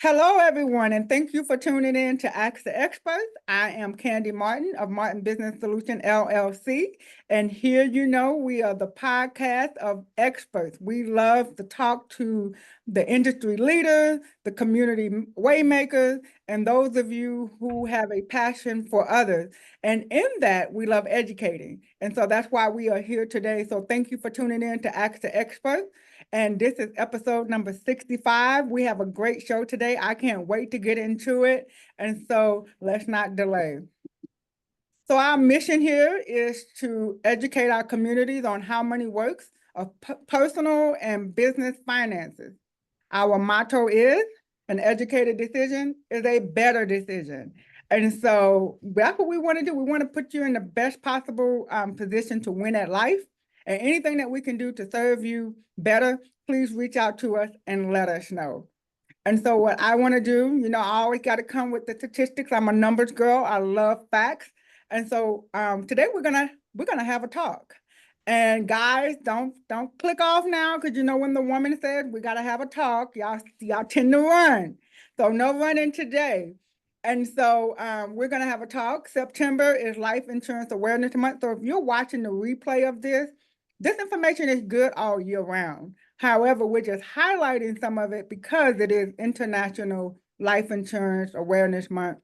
Hello, everyone, and thank you for tuning in to Ask the Experts. I am Candy Martin of Martin Business Solution LLC, and here we are the podcast of experts. We love to talk to the industry leaders, the community waymakers, and those of you who have a passion for others. And in that, we love educating. And so that's why we are here today. So thank you for tuning in to Ask the Experts. And this is episode number 65. We have a great show today. I can't wait to get into it. And so let's not delay. So our mission here is to educate our communities on how money works of personal and business finances. Our motto is an educated decision is a better decision. And so that's what we want to do. We want to put you in the best possible position to win at life. And anything that we can do to serve you better, please reach out to us and let us know. And so what I want to do, I always got to come with the statistics. I'm a numbers girl. I love facts. And so today we're gonna have a talk. And guys, don't click off now, because when the woman says we gotta have a talk, y'all tend to run. So no running today. And so we're gonna have a talk. September is Life Insurance Awareness Month. So if you're watching the replay of this information is good all year round. However, we're just highlighting some of it because it is International Life Insurance Awareness Month.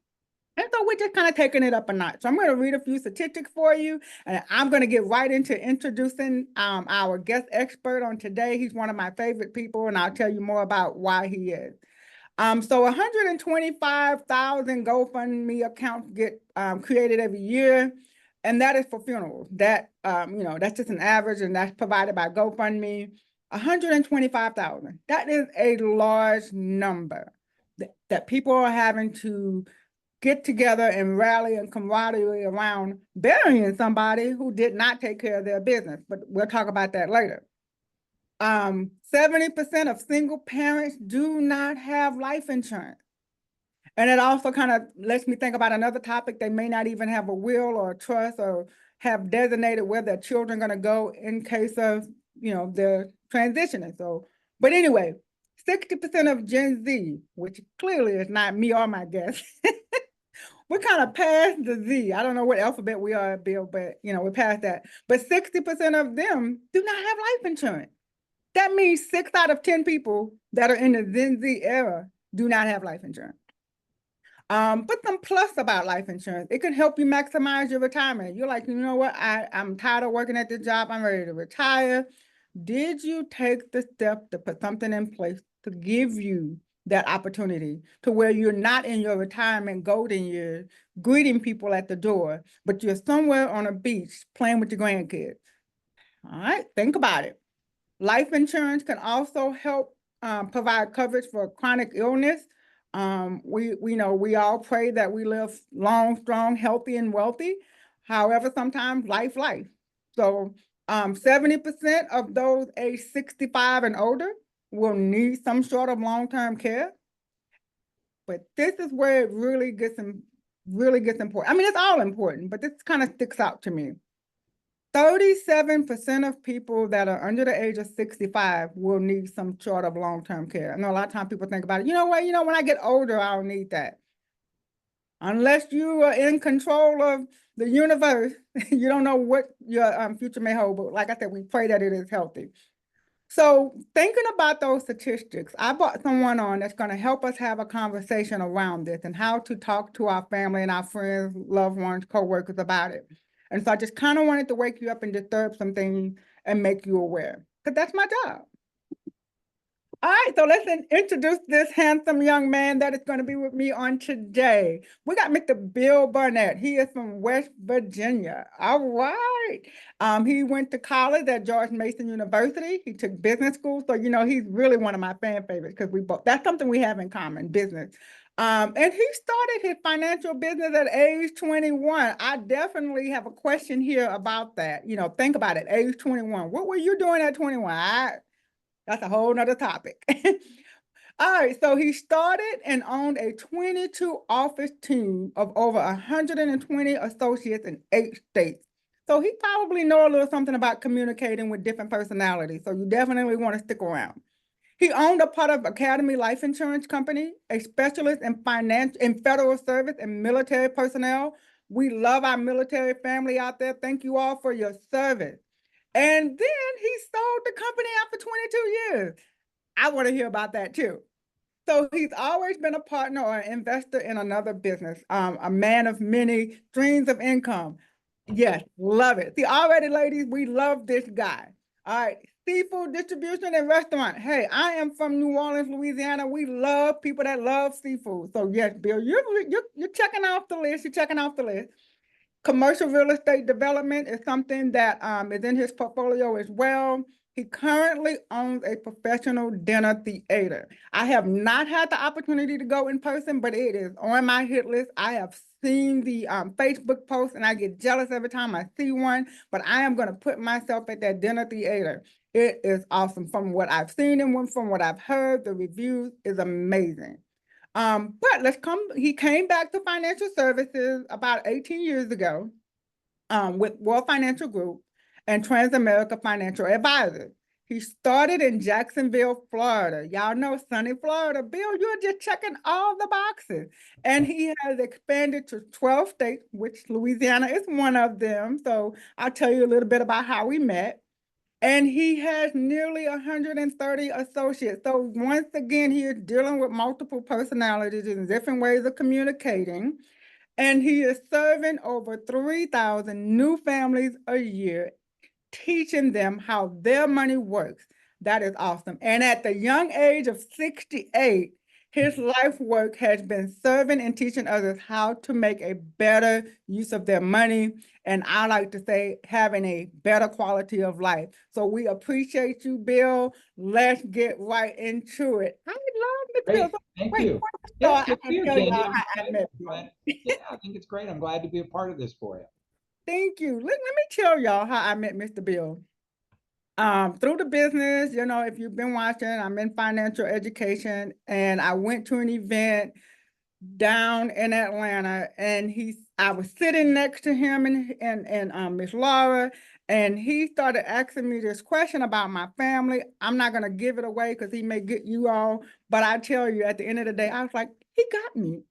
And so we're just kind of taking it up a notch. So I'm going to read a few statistics for you, and I'm going to get right into introducing our guest expert on today. He's one of my favorite people, and I'll tell you more about why he is. So 125,000 GoFundMe accounts get created every year, and that is for funerals. That's just an average, and that's provided by GoFundMe. 125,000. That is a large number that people are having to get together and rally and camaraderie around burying somebody who did not take care of their business. But we'll talk about that later. 70% of single parents do not have life insurance. And it also kind of lets me think about another topic. They may not even have a will or a trust or have designated where their children are going to go in case of, their transitioning. So, but anyway, 60% of Gen Z, which clearly is not me or my guest, we're kind of past the Z. I don't know what alphabet we are, Bill, but we're past that. But 60% of them do not have life insurance. That means 6 out of 10 people that are in the Gen Z era do not have life insurance. But some plus about life insurance, it can help you maximize your retirement. You're like, you know what? I'm tired of working at this job. I'm ready to retire. Did you take the step to put something in place to give you that opportunity to where you're not in your retirement golden years greeting people at the door, but you're somewhere on a beach playing with your grandkids? All right, think about it. Life insurance can also help provide coverage for chronic illness. We all pray that we live long, strong, healthy, and wealthy. However, sometimes life. So 70% of those age 65 and older will need some sort of long-term care. But this is where it really gets important. I mean, it's all important, but this kind of sticks out to me. 37% of people that are under the age of 65 will need some sort of long-term care. I know a lot of times people think about it, when I get older, I don't need that. Unless you are in control of the universe, you don't know what your future may hold. But like I said, we pray that it is healthy. So thinking about those statistics, I brought someone on that's going to help us have a conversation around this and how to talk to our family and our friends, loved ones, coworkers about it. And so I just kind of wanted to wake you up and disturb some things and make you aware, because that's my job. All right, so let's introduce this handsome young man that is going to be with me on today. We got Mr. Bill Barnett. He is from West Virginia. All right. He went to college at George Mason University. He took business school. So, he's really one of my fan favorites because that's something we have in common, business. And he started his financial business at age 21. I definitely have a question here about that. Think about it, age 21. What were you doing at 21? That's a whole nother topic. All right, so he started and owned a 22 office team of over 120 associates in 8 states. So he probably know a little something about communicating with different personalities. So you definitely want to stick around. He owned a part of Academy Life Insurance Company, a specialist in finance, in federal service and military personnel. We love our military family out there. Thank you all for your service. And then he sold the company after 22 years. I want to hear about that too. So he's always been a partner or an investor in another business, a man of many streams of income. Yes, love it. See, already, ladies, we love this guy. All right, seafood distribution and restaurant. Hey, I am from New Orleans, Louisiana. We love people that love seafood. So yes, Bill, you're checking off the list. You're checking off the list. Commercial real estate development is something that is in his portfolio as well. He currently owns a professional dinner theater. I have not had the opportunity to go in person, but it is on my hit list. I have seen the Facebook posts and I get jealous every time I see one, but I am going to put myself at that dinner theater. It is awesome. From what I've seen and from what I've heard, the reviews is amazing. But he came back to financial services about 18 years ago with World Financial Group and Transamerica Financial Advisors. He started in Jacksonville, Florida. Y'all know sunny Florida. Bill, you're just checking all the boxes. And he has expanded to 12 states, which Louisiana is one of them. So I'll tell you a little bit about how we met. And he has nearly 130 associates. So once again, he is dealing with multiple personalities and different ways of communicating. And he is serving over 3,000 new families a year, teaching them how their money works. That is awesome. And at the young age of 68, his life work has been serving and teaching others how to make a better use of their money. And I like to say having a better quality of life. So we appreciate you, Bill. Let's get right into it. I love the Bill. Thank you. So Good I to you, can tell Candy. y'all how I met you. Yeah, I think it's great. I'm glad to be a part of this for you. Thank you. Let me tell y'all how I met Mr. Bill. Through the business, you know, if you've been watching, I'm in financial education, and I went to an event down in Atlanta, and I was sitting next to him and Miss Laura, and he started asking me this question about my family. I'm not gonna give it away because he may get you all, but I tell you, at the end of the day, I was like, he got me.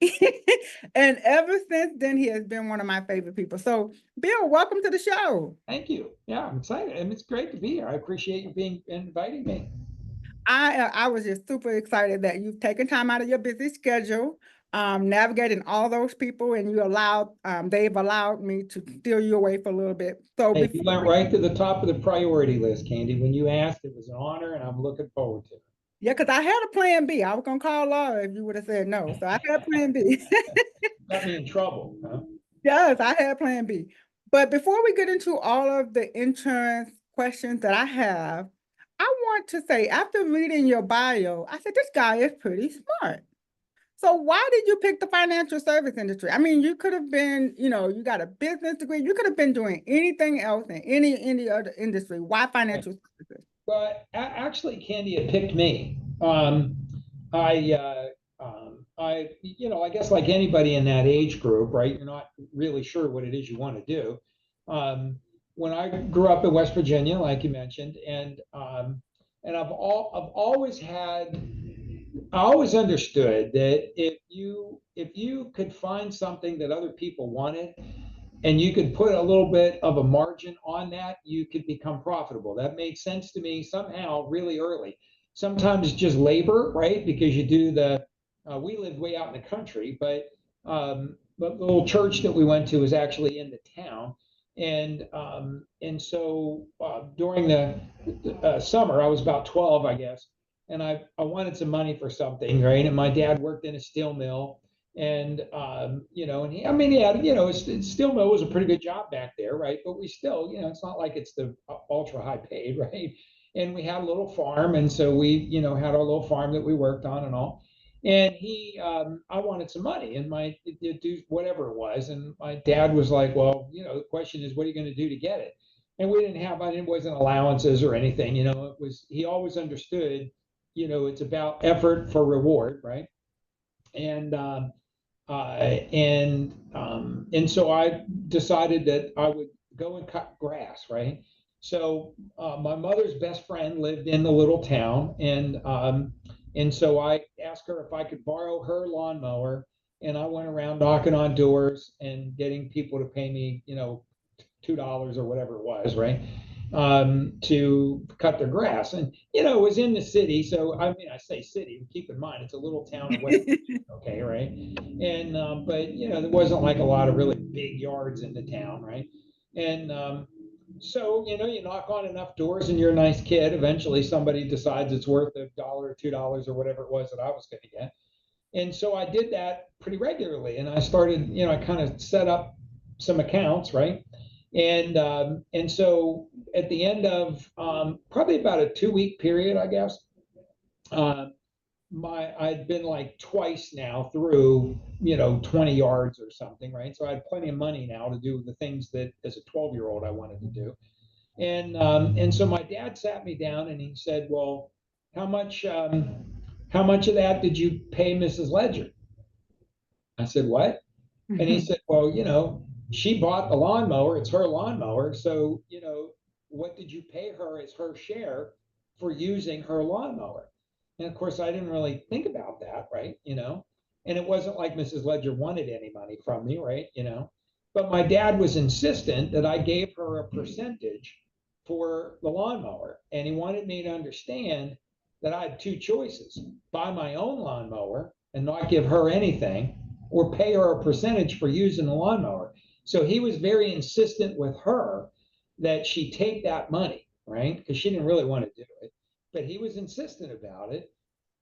And ever since then, he has been one of my favorite people. So, Bill, welcome to the show. Thank you. Yeah, I'm excited, and it's great to be here. I appreciate you inviting me. I was just super excited that you've taken time out of your busy schedule, navigating all those people, and they've allowed me to steal you away for a little bit. So Hey, you went right to the top of the priority list, Candy. When you asked, it was an honor, and I'm looking forward to it. Yeah, because I had a plan B. I was gonna call Laura if you would have said no. So I had plan B. Got me in trouble, huh? Yes, I had plan B. But before we get into all of the insurance questions that I have, I want to say, after reading your bio, I said, this guy is pretty smart. So why did you pick the financial service industry? I mean, you could have been, you got a business degree. You could have been doing anything else in any other industry. Why financial services? But actually, Candy had picked me. I guess like anybody in that age group, right? You're not really sure what it is you want to do. When I grew up in West Virginia, like you mentioned, and I've always I always understood that if you could find something that other people wanted, and you could put a little bit of a margin on that, you could become profitable. That made sense to me somehow really early. Sometimes just labor, right? Because you do we lived way out in the country, but the little church that we went to was actually in the town. And so during the summer, I was about 12, I guess, and I wanted some money for something, right? And my dad worked in a steel mill, and he had, his steel mill was a pretty good job back there, right? But we still, it's not like it's the ultra high paid, right? And we had a little farm, and so we, had our little farm that we worked on and all. And I wanted some money, and do whatever it was, and my dad was like, well, the question is, what are you going to do to get it? And we didn't have, it wasn't allowances or anything, it was, he always understood, it's about effort for reward, right? And and so I decided that I would go and cut grass, right? So my mother's best friend lived in the little town, and so I asked her if I could borrow her lawnmower, and I went around knocking on doors and getting people to pay me, $2 or whatever it was, right? To cut their grass. And, it was in the city. So, I mean, I say city, keep in mind, it's a little town in West Virginia, okay, right? And, but, there wasn't like a lot of really big yards in the town, right? And so, you knock on enough doors and you're a nice kid. Eventually, somebody decides it's worth $1 or $2 or whatever it was that I was going to get. And so I did that pretty regularly. And I started, I kind of set up some accounts, right? And so at the end of probably about a 2 week period, I guess, uh, I'd been like twice now through 20 yards or something, right? So I had plenty of money now to do the things that as a 12-year-old I wanted to do. And so my dad sat me down and he said, "Well, how much how much of that did you pay Mrs. Ledger?" I said, "What?" And he said, "Well, she bought the lawnmower. It's her lawnmower. So, what did you pay her as her share for using her lawnmower?" And of course, I didn't really think about that, right? And it wasn't like Mrs. Ledger wanted any money from me, right? But my dad was insistent that I gave her a percentage for the lawnmower. And he wanted me to understand that I had two choices: buy my own lawnmower and not give her anything, or pay her a percentage for using the lawnmower. So he was very insistent with her that she take that money, right? Because she didn't really want to do it, but he was insistent about it.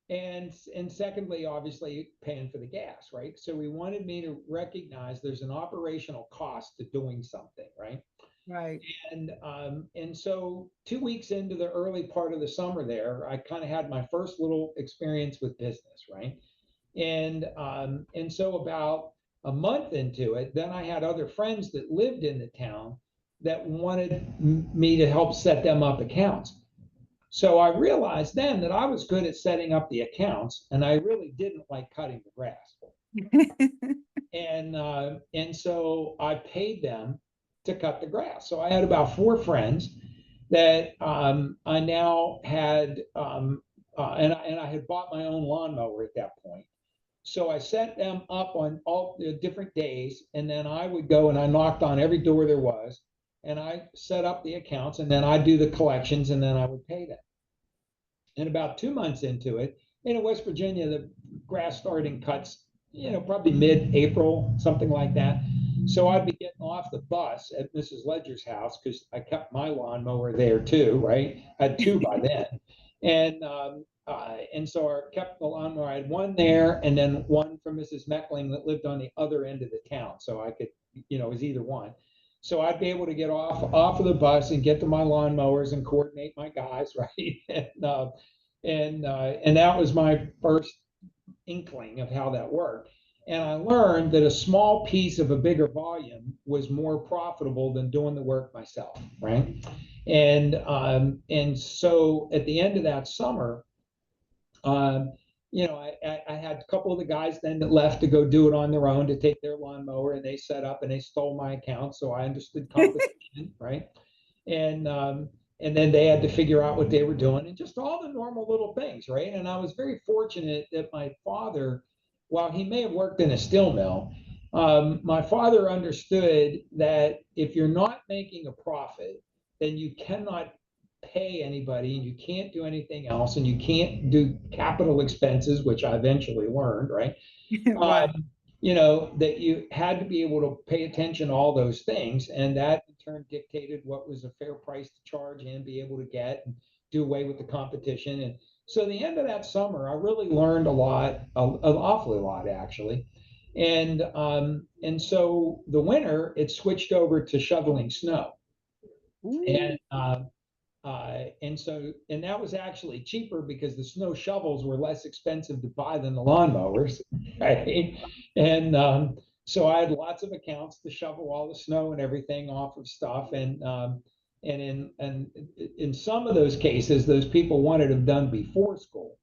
And secondly, obviously paying for the gas, right? So he wanted me to recognize there's an operational cost to doing something, right? Right. And so 2 weeks into the early part of the summer there, I kind of had my first little experience with business, right? And so about a month into it, then I had other friends that lived in the town that wanted me to help set them up accounts. So I realized then that I was good at setting up the accounts, and I really didn't like cutting the grass. And so I paid them to cut the grass. So I had about four friends that I now had, and I had bought my own lawnmower at that point. So I set them up on all the different days, and then I would go and I knocked on every door there was, and I set up the accounts, and then I'd do the collections, and then I would pay them. And about 2 months into it, in West Virginia, the grass starting cuts, probably mid-April, something like that. So I'd be getting off the bus at Mrs. Ledger's house because I kept my lawnmower there too, right? I had two by then. And so I kept the lawnmower. I had one there and then one from Mrs. Meckling that lived on the other end of the town. So I could, it was either one. So I'd be able to get off of the bus and get to my lawnmowers and coordinate my guys, right? And that was my first inkling of how that worked. And I learned that a small piece of a bigger volume was more profitable than doing the work myself, right? And so at the end of that summer, um, I had a couple of the guys then that left to go do it on their own to take their lawnmower, and they set up and they stole my account, so I understood competition, right? And and then they had to figure out what they were doing and just all the normal little things, right? And I was very fortunate that my father, while he may have worked in a steel mill, my father understood that if you're not making a profit, then you cannot pay anybody and you can't do anything else and you can't do capital expenses, which I eventually learned, right? Right. That you had to be able to pay attention to all those things. And that in turn dictated what was a fair price to charge and be able to get and do away with the competition. And so the end of that summer, I really learned a lot, an awfully lot actually. And so the winter, it switched over to shoveling snow. Ooh. And that was actually cheaper because the snow shovels were less expensive to buy than the lawnmowers, right? And so I had lots of accounts to shovel all the snow and everything off of stuff. And in some of those cases, those people wanted them done before school.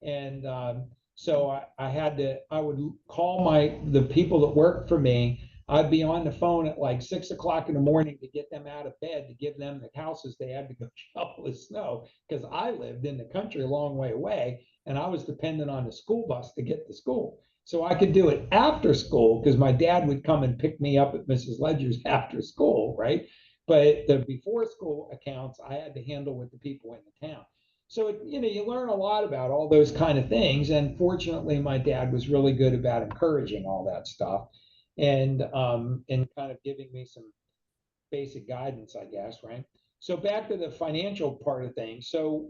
And so I would call the people that worked for me I'd be on the phone at like 6 o'clock in the morning to get them out of bed, to give them the houses they had to go shovel the snow, because I lived in the country a long way away and I was dependent on the school bus to get to school. So I could do it after school because my dad would come and pick me up at Mrs. Ledger's after school, right? But the before school accounts I had to handle with the people in the town. So, you learn a lot about all those kind of things. And fortunately, my dad was really good about encouraging all that stuff and kind of giving me some basic guidance, I guess, right? So back to the financial part of things. So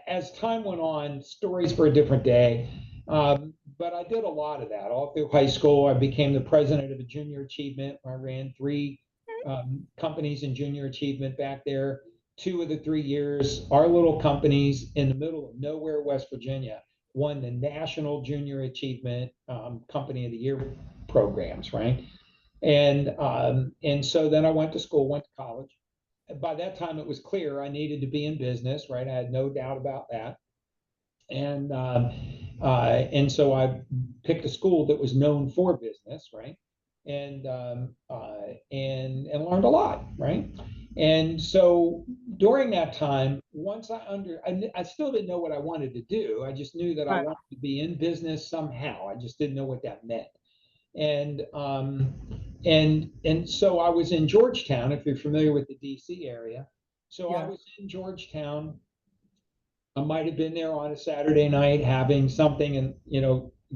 as time went on, stories for a different day. But I did a lot of that all through high school. I became the president of a junior achievement. I ran three companies in junior achievement back there. 2 of the 3 years, our little companies in the middle of nowhere, West Virginia, won the National Junior Achievement Company of the Year programs, right? And so then I went to school, went to college. By that time, it was clear I needed to be in business, right? I had no doubt about that. And so I picked a school that was known for business, right? And learned a lot, right? And so during that time, once I still didn't know what I wanted to do. I just knew that I Right. wanted to be in business somehow. I just didn't know what that meant. And so I was in Georgetown, if you're familiar with the DC area. So I Yeah. was in Georgetown. I might have been there on a Saturday night having something and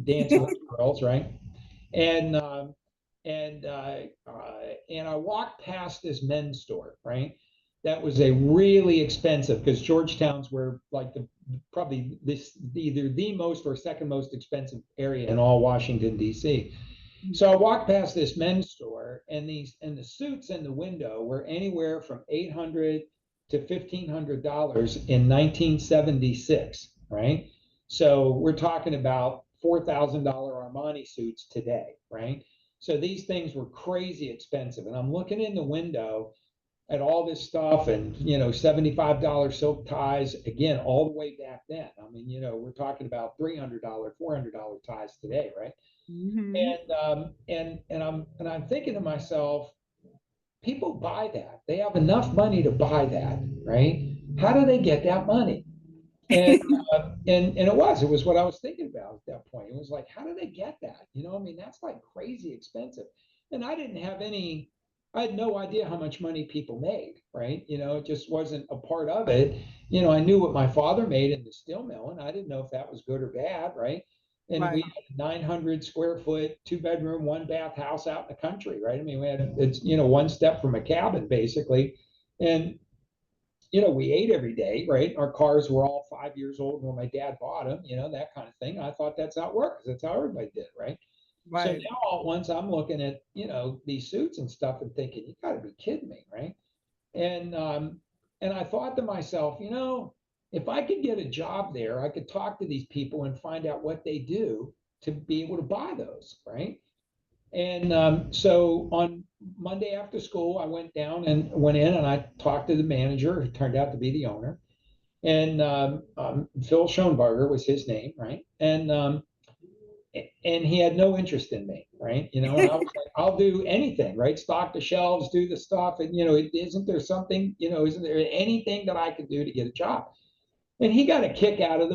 dancing with the girls, right? And and and I walked past this men's store, right? That was a really expensive, because Georgetown's were like probably this either the most or second most expensive area in all Washington D.C. So I walked past this men's store, and the suits in the window were anywhere from $800 to $1,500 in 1976, right? So we're talking about $4,000 Armani suits today, right? So these things were crazy expensive, and I'm looking in the window at all this stuff, and $75 silk ties, again, all the way back then. I mean, we're talking about $300, $400 ties today, right? Mm-hmm. And I'm thinking to myself, people buy that. They have enough money to buy that, right? How do they get that money? And it was what I was thinking about at that point. It was like, how do they get that? I mean, that's like crazy expensive. And I had no idea how much money people made, right? It just wasn't a part of it. I knew what my father made in the steel mill, and I didn't know if that was good or bad, right? And we Right. had a 900 square foot, 2 bedroom, 1 bath house out in the country, right? I mean, it's, one step from a cabin basically. And we ate every day, right? Our cars were all 5 years old when my dad bought them, that kind of thing. I thought that's how it works. That's how everybody did, right? So Right. now all at once I'm looking at, these suits and stuff and thinking, you got to be kidding me, right? And and I thought to myself, if I could get a job there, I could talk to these people and find out what they do to be able to buy those, right? And so on Monday after school, I went in and I talked to the manager, who turned out to be the owner. And Phil Schoenberger was his name, right? And he had no interest in me, right? And I was like, I'll do anything, right? Stock the shelves, do the stuff. And, isn't there something, isn't there anything that I could do to get a job? And he got a kick out of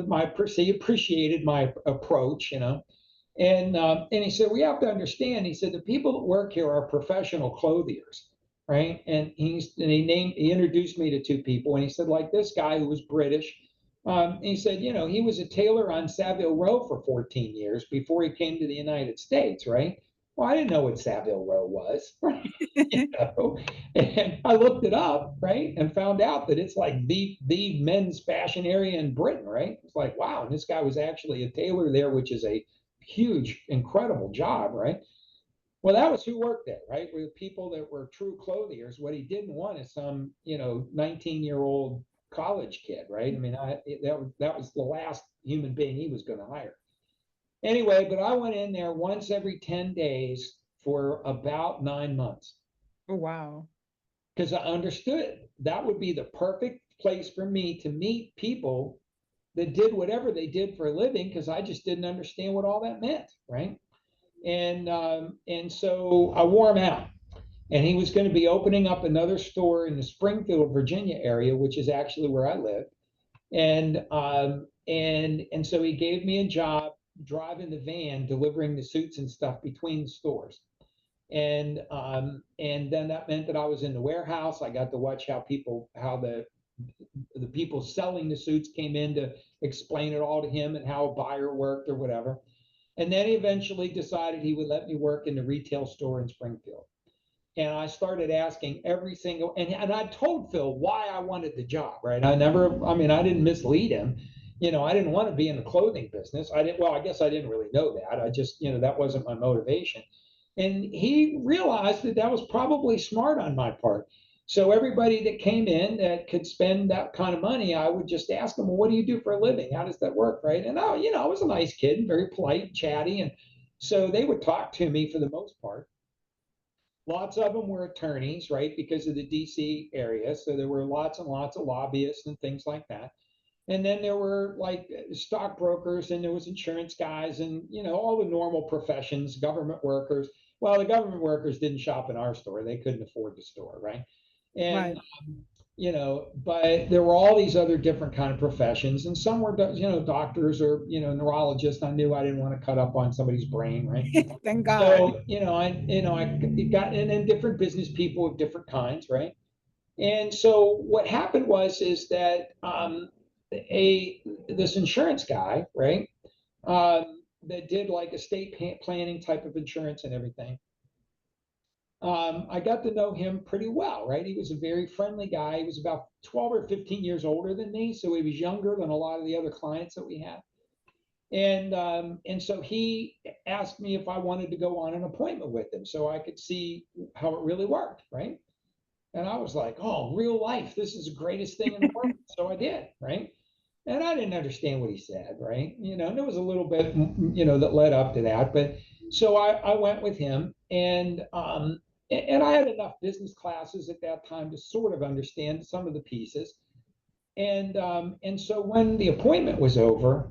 he appreciated my approach, and he said, we have to understand. He said, the people that work here are professional clothiers, right? And he introduced me to two people, and he said, like this guy who was British. He said, he was a tailor on Savile Row for 14 years before he came to the United States, right? Well, I didn't know what Savile Row was, right? And I looked it up, right, and found out that it's like the men's fashion area in Britain, right? It's like, wow, and this guy was actually a tailor there, which is a huge, incredible job, right? Well, that was who worked there, right? Were the people that were true clothiers. What he didn't want is some, 19-year-old college kid, right? I mean, that was the last human being he was going to hire. Anyway, but I went in there once every 10 days for about 9 months Oh, wow. because I understood that would be the perfect place for me to meet people that did whatever they did for a living, because I just didn't understand what all that meant, right? And so I wore him out. And he was going to be opening up another store in the Springfield, Virginia area, which is actually where I live. And so he gave me a job driving the van, delivering the suits and stuff between the stores. And then that meant that I was in the warehouse. I got to watch how the people selling the suits came in to explain it all to him and how a buyer worked or whatever. And then he eventually decided he would let me work in the retail store in Springfield. And I started asking every single, and I told Phil why I wanted the job, right? I didn't mislead him. I didn't want to be in the clothing business. I guess I didn't really know that. I just, that wasn't my motivation. And he realized that that was probably smart on my part. So everybody that came in that could spend that kind of money, I would just ask them, well, what do you do for a living? How does that work, right? And I was a nice kid and very polite, chatty. And so they would talk to me for the most part. Lots of them were attorneys, right, because of the DC area. So there were lots and lots of lobbyists and things like that. And then there were like stockbrokers, and there was insurance guys, and all the normal professions, government workers. Well, the government workers didn't shop in our store; they couldn't afford the store, right? And Right. but there were all these other different kind of professions, and some were doctors or neurologists. I knew I didn't want to cut up on somebody's brain, right? Thank God. So I got, and then different business people of different kinds, right? And so what happened is that this insurance guy, right, that did like estate planning type of insurance and everything. I got to know him pretty well, right? He was a very friendly guy. He was about 12 or 15 years older than me, so he was younger than a lot of the other clients that we had. And so he asked me if I wanted to go on an appointment with him so I could see how it really worked, right? And I was like, oh, real life, this is the greatest thing in the world. So I did, right? And I didn't understand what he said, right? And there was a little bit, that led up to that. But so I went with him, and I had enough business classes at that time to sort of understand some of the pieces. And so when the appointment was over,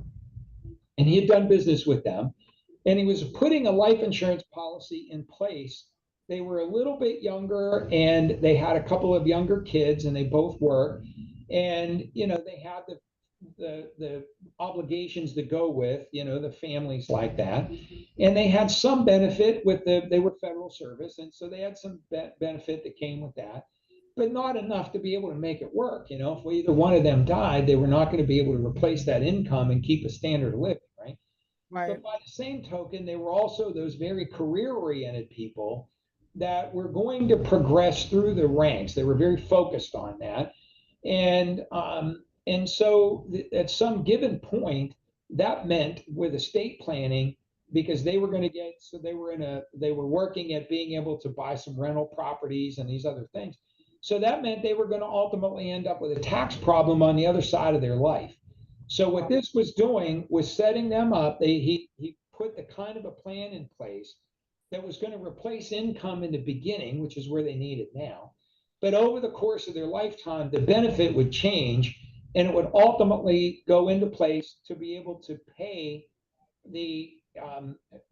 and he had done business with them, and he was putting a life insurance policy in place. They were a little bit younger, and they had a couple of younger kids, and they both worked, and they had the obligations to go with the families like that, and they had some benefit with they were federal service, and so they had some benefit that came with that, but not enough to be able to make it work. If either one of them died, they were not going to be able to replace that income and keep a standard of living, right? Right. But by the same token, they were also those very career-oriented people that were going to progress through the ranks. They were very focused on that, and so at some given point, that meant with estate planning, because they were going to get, so they were working at being able to buy some rental properties and these other things. So that meant they were going to ultimately end up with a tax problem on the other side of their life. So what this was doing was setting them up. He put the kind of a plan in place that was going to replace income in the beginning, which is where they need it now. But over the course of their lifetime, the benefit would change, and it would ultimately go into place to be able to pay the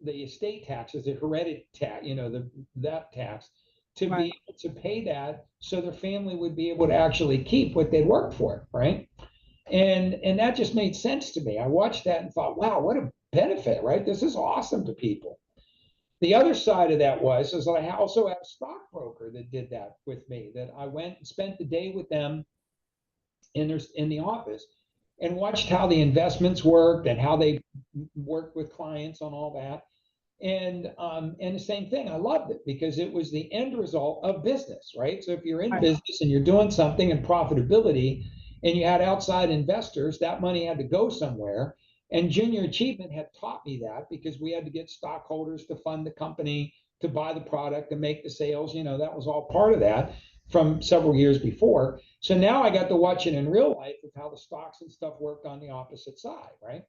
estate taxes, the hereditary tax, that tax, to Right. be able to pay that, so their family would be able to actually keep what they'd worked for, right? And that just made sense to me. I watched that and thought, wow, what a benefit, right? This is awesome to people. The other side of that is that I also had a stockbroker that did that with me, that I went and spent the day with them in the office and watched how the investments worked and how they worked with clients on all that. And the same thing, I loved it because it was the end result of business, right? So if you're in Right. business and you're doing something in profitability and you had outside investors, that money had to go somewhere. And Junior Achievement had taught me that, because we had to get stockholders to fund the company, to buy the product, to make the sales. That was all part of that from several years before. So now I got to watch it in real life of how the stocks and stuff worked on the opposite side, right?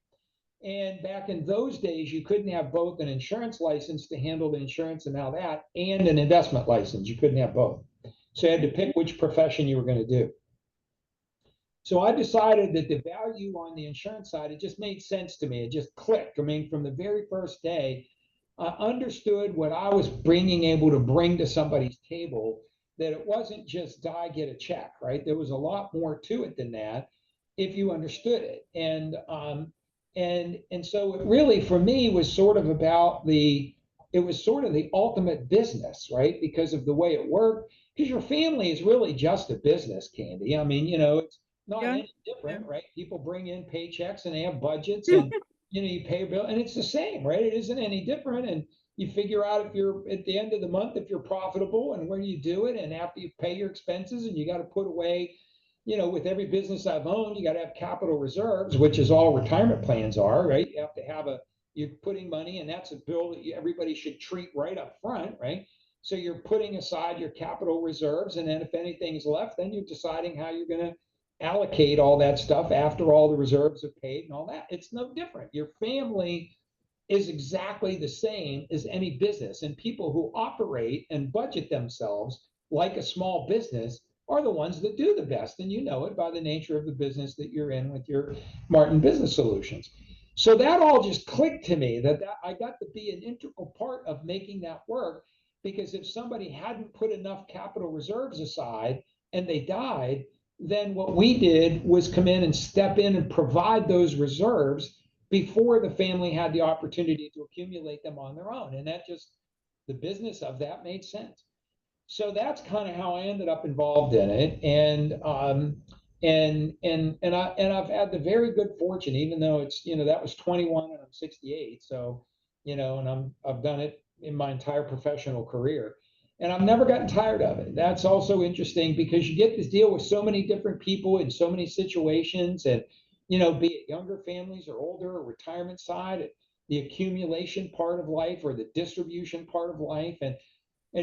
And back in those days, you couldn't have both an insurance license to handle the insurance and now that, and an investment license. You couldn't have both. So you had to pick which profession you were going to do. So I decided that the value on the insurance side, it just made sense to me. It just clicked. I mean, from the very first day, understood what I was able to bring to somebody's table, that it wasn't just die, get a check, right? There was a lot more to it than that if you understood it. And so it really, for me, was sort of about it was sort of the ultimate business, right? Because of the way it worked. Because your family is really just a business, Candy. I mean, it's not Yeah. any Yeah. different, right? People bring in paychecks and they have budgets, and you pay a bill, and it's the same, right? It isn't any different. And you figure out if you're at the end of the month, if you're profitable, and where do you do it. And after you pay your expenses, and you got to put away, with every business I've owned, you got to have capital reserves, which is all retirement plans are, right? You have to have you're putting money, and that's a bill that everybody should treat right up front, right? So you're putting aside your capital reserves, and then if anything's left, then you're deciding how you're going to allocate all that stuff after all the reserves are paid and all that. It's no different. Your family is exactly the same as any business, and people who operate and budget themselves like a small business are the ones that do the best. And you know it by the nature of the business that you're in with your Martin Business Solutions. So that all just clicked to me, that I got to be an integral part of making that work. Because if somebody hadn't put enough capital reserves aside and they died, then what we did was come in and step in and provide those reserves before the family had the opportunity to accumulate them on their own. And that just, the business of that made sense. So that's kind of how I ended up involved in it. And I've had the very good fortune, even though it's, that was 21 and I'm 68. So, and I've done it in my entire professional career. And I've never gotten tired of it. That's also interesting because you get to deal with so many different people in so many situations. And, be it younger families or older, or retirement side, the accumulation part of life or the distribution part of life. And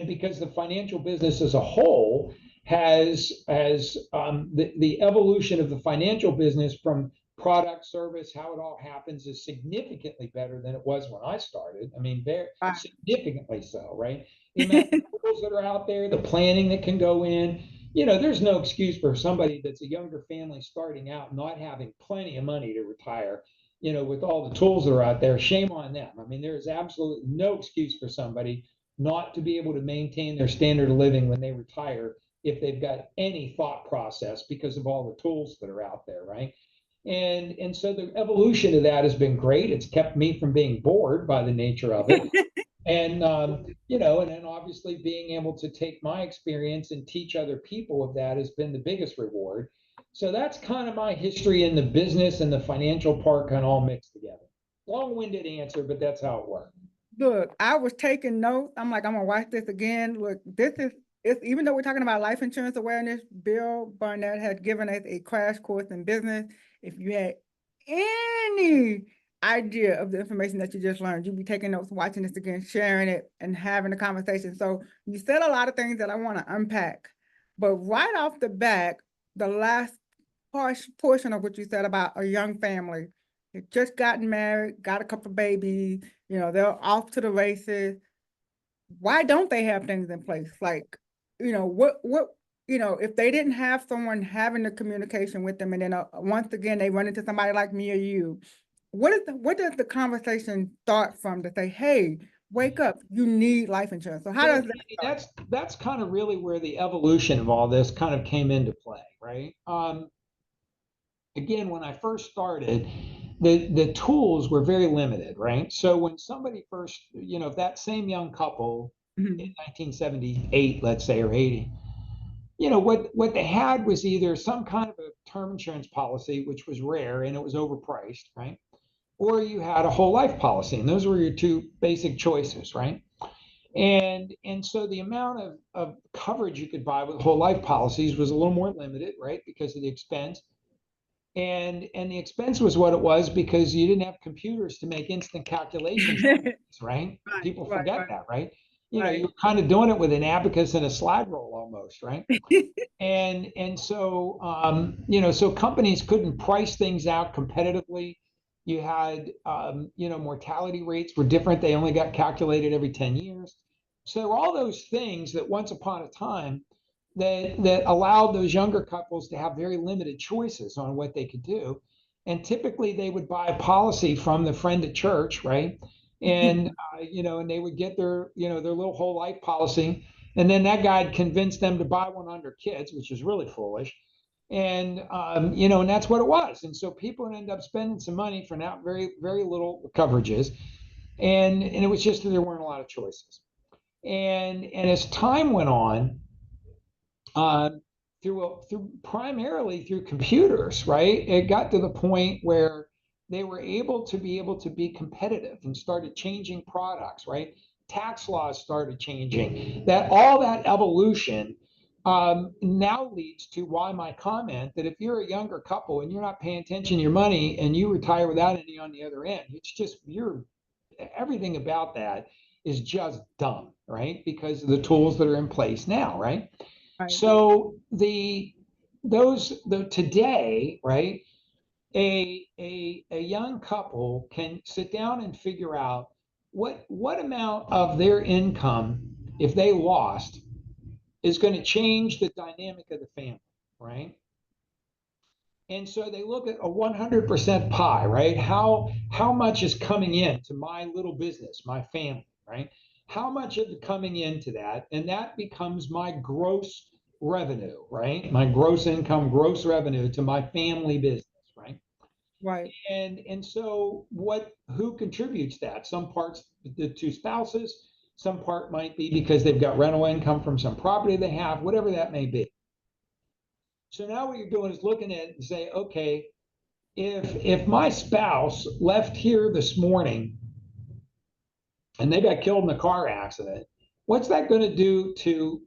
because the financial business as a whole has the evolution of the financial business from product, service, how it all happens is significantly better than it was when I started. I mean, very Right. significantly so, right? The amount of tools that are out there, the planning that can go in. There's no excuse for somebody that's a younger family starting out not having plenty of money to retire. With all the tools that are out there, shame on them. I mean, there is absolutely no excuse for somebody not to be able to maintain their standard of living when they retire if they've got any thought process because of all the tools that are out there, right? And so the evolution of that has been great. It's kept me from being bored by the nature of it. And and then obviously being able to take my experience and teach other people of that has been the biggest reward. So that's kind of my history in the business and the financial part kind of all mixed together. Long-winded answer, but that's how it works. Look, I was taking notes. I'm like, I'm gonna watch this again. Look, it's even though we're talking about life insurance awareness, Bill Barnett had given us a crash course in business. If you had any idea of the information that you just learned, you'd be taking notes, watching this again, sharing it, and having a conversation. So you said a lot of things that I want to unpack. But right off the bat, the last portion of what you said about a young family, they just gotten married, got a couple of babies, they're off to the races. Why don't they have things in place? Like, if they didn't have someone having the communication with them, and then once again, they run into somebody like me or you, what does the conversation start from to say, hey, wake up, you need life insurance? So how does that start? That's kind of really where the evolution of all this kind of came into play, right? Again, when I first started, the tools were very limited, right? So when somebody first, if that same young couple in 1978, let's say, or 80, what they had was either some kind of a term insurance policy, which was rare and it was overpriced, right? Or you had a whole life policy, and those were your two basic choices, right? And so the amount of coverage you could buy with whole life policies was a little more limited, right? Because of the expense. And the expense was what it was because you didn't have computers to make instant calculations, right? People forget that, right? You were kind of doing it with an abacus and a slide rule almost, right? So companies couldn't price things out competitively. You had, mortality rates were different. They only got calculated every 10 years. So all those things that once upon a time that allowed those younger couples to have very limited choices on what they could do. And typically they would buy a policy from the friend at church, right? And, and they would get their, their little whole life policy. And then that guy had convinced them to buy one on their kids, which is really foolish. And, and that's what it was. And so people would end up spending some money for now very, very little coverages. And it was just that there weren't a lot of choices. And as time went on, uh, through primarily through computers, right? It got to the point where they were able to be competitive and started changing products, right? Tax laws started changing. All that evolution now leads to why my comment that if you're a younger couple and you're not paying attention to your money and you retire without any on the other end, it's just everything about that is just dumb, right? Because of the tools that are in place now, right? Right. So today, right? A young couple can sit down and figure out what amount of their income, if they lost, is going to change the dynamic of the family, right? And so they look at a 100% pie, right? How much is coming in to my little business, my family, right? How much is coming into that? And that becomes my gross revenue, right? My gross income, gross revenue to my family business, right? Right. And so who contributes that? Some parts, the two spouses, some part might be because they've got rental income from some property they have, whatever that may be. So now what you're doing is looking at it and say, okay, if my spouse left here this morning and they got killed in a car accident, what's that going to do to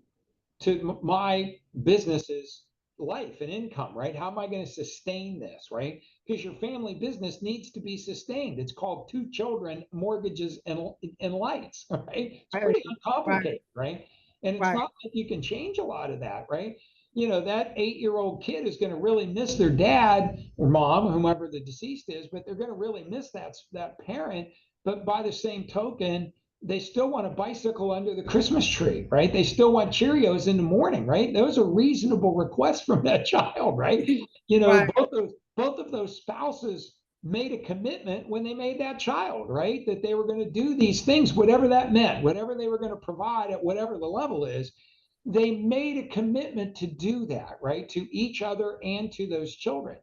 my business's life and income, right? How am I going to sustain this, right? Because your family business needs to be sustained. It's called two children, mortgages, and lights, right? It's pretty uncomplicated, right? And it's not like you can change a lot of that, right? That 8-year-old kid is going to really miss their dad or mom, whomever the deceased is, but they're going to really miss that parent. But by the same token, they still want a bicycle under the Christmas tree, right? They still want Cheerios in the morning, right? Those are reasonable requests from that child, right? Both of those spouses made a commitment when they made that child, right? That they were going to do these things, whatever that meant, whatever they were going to provide at whatever the level is. They made a commitment to do that, right? To each other and to those children.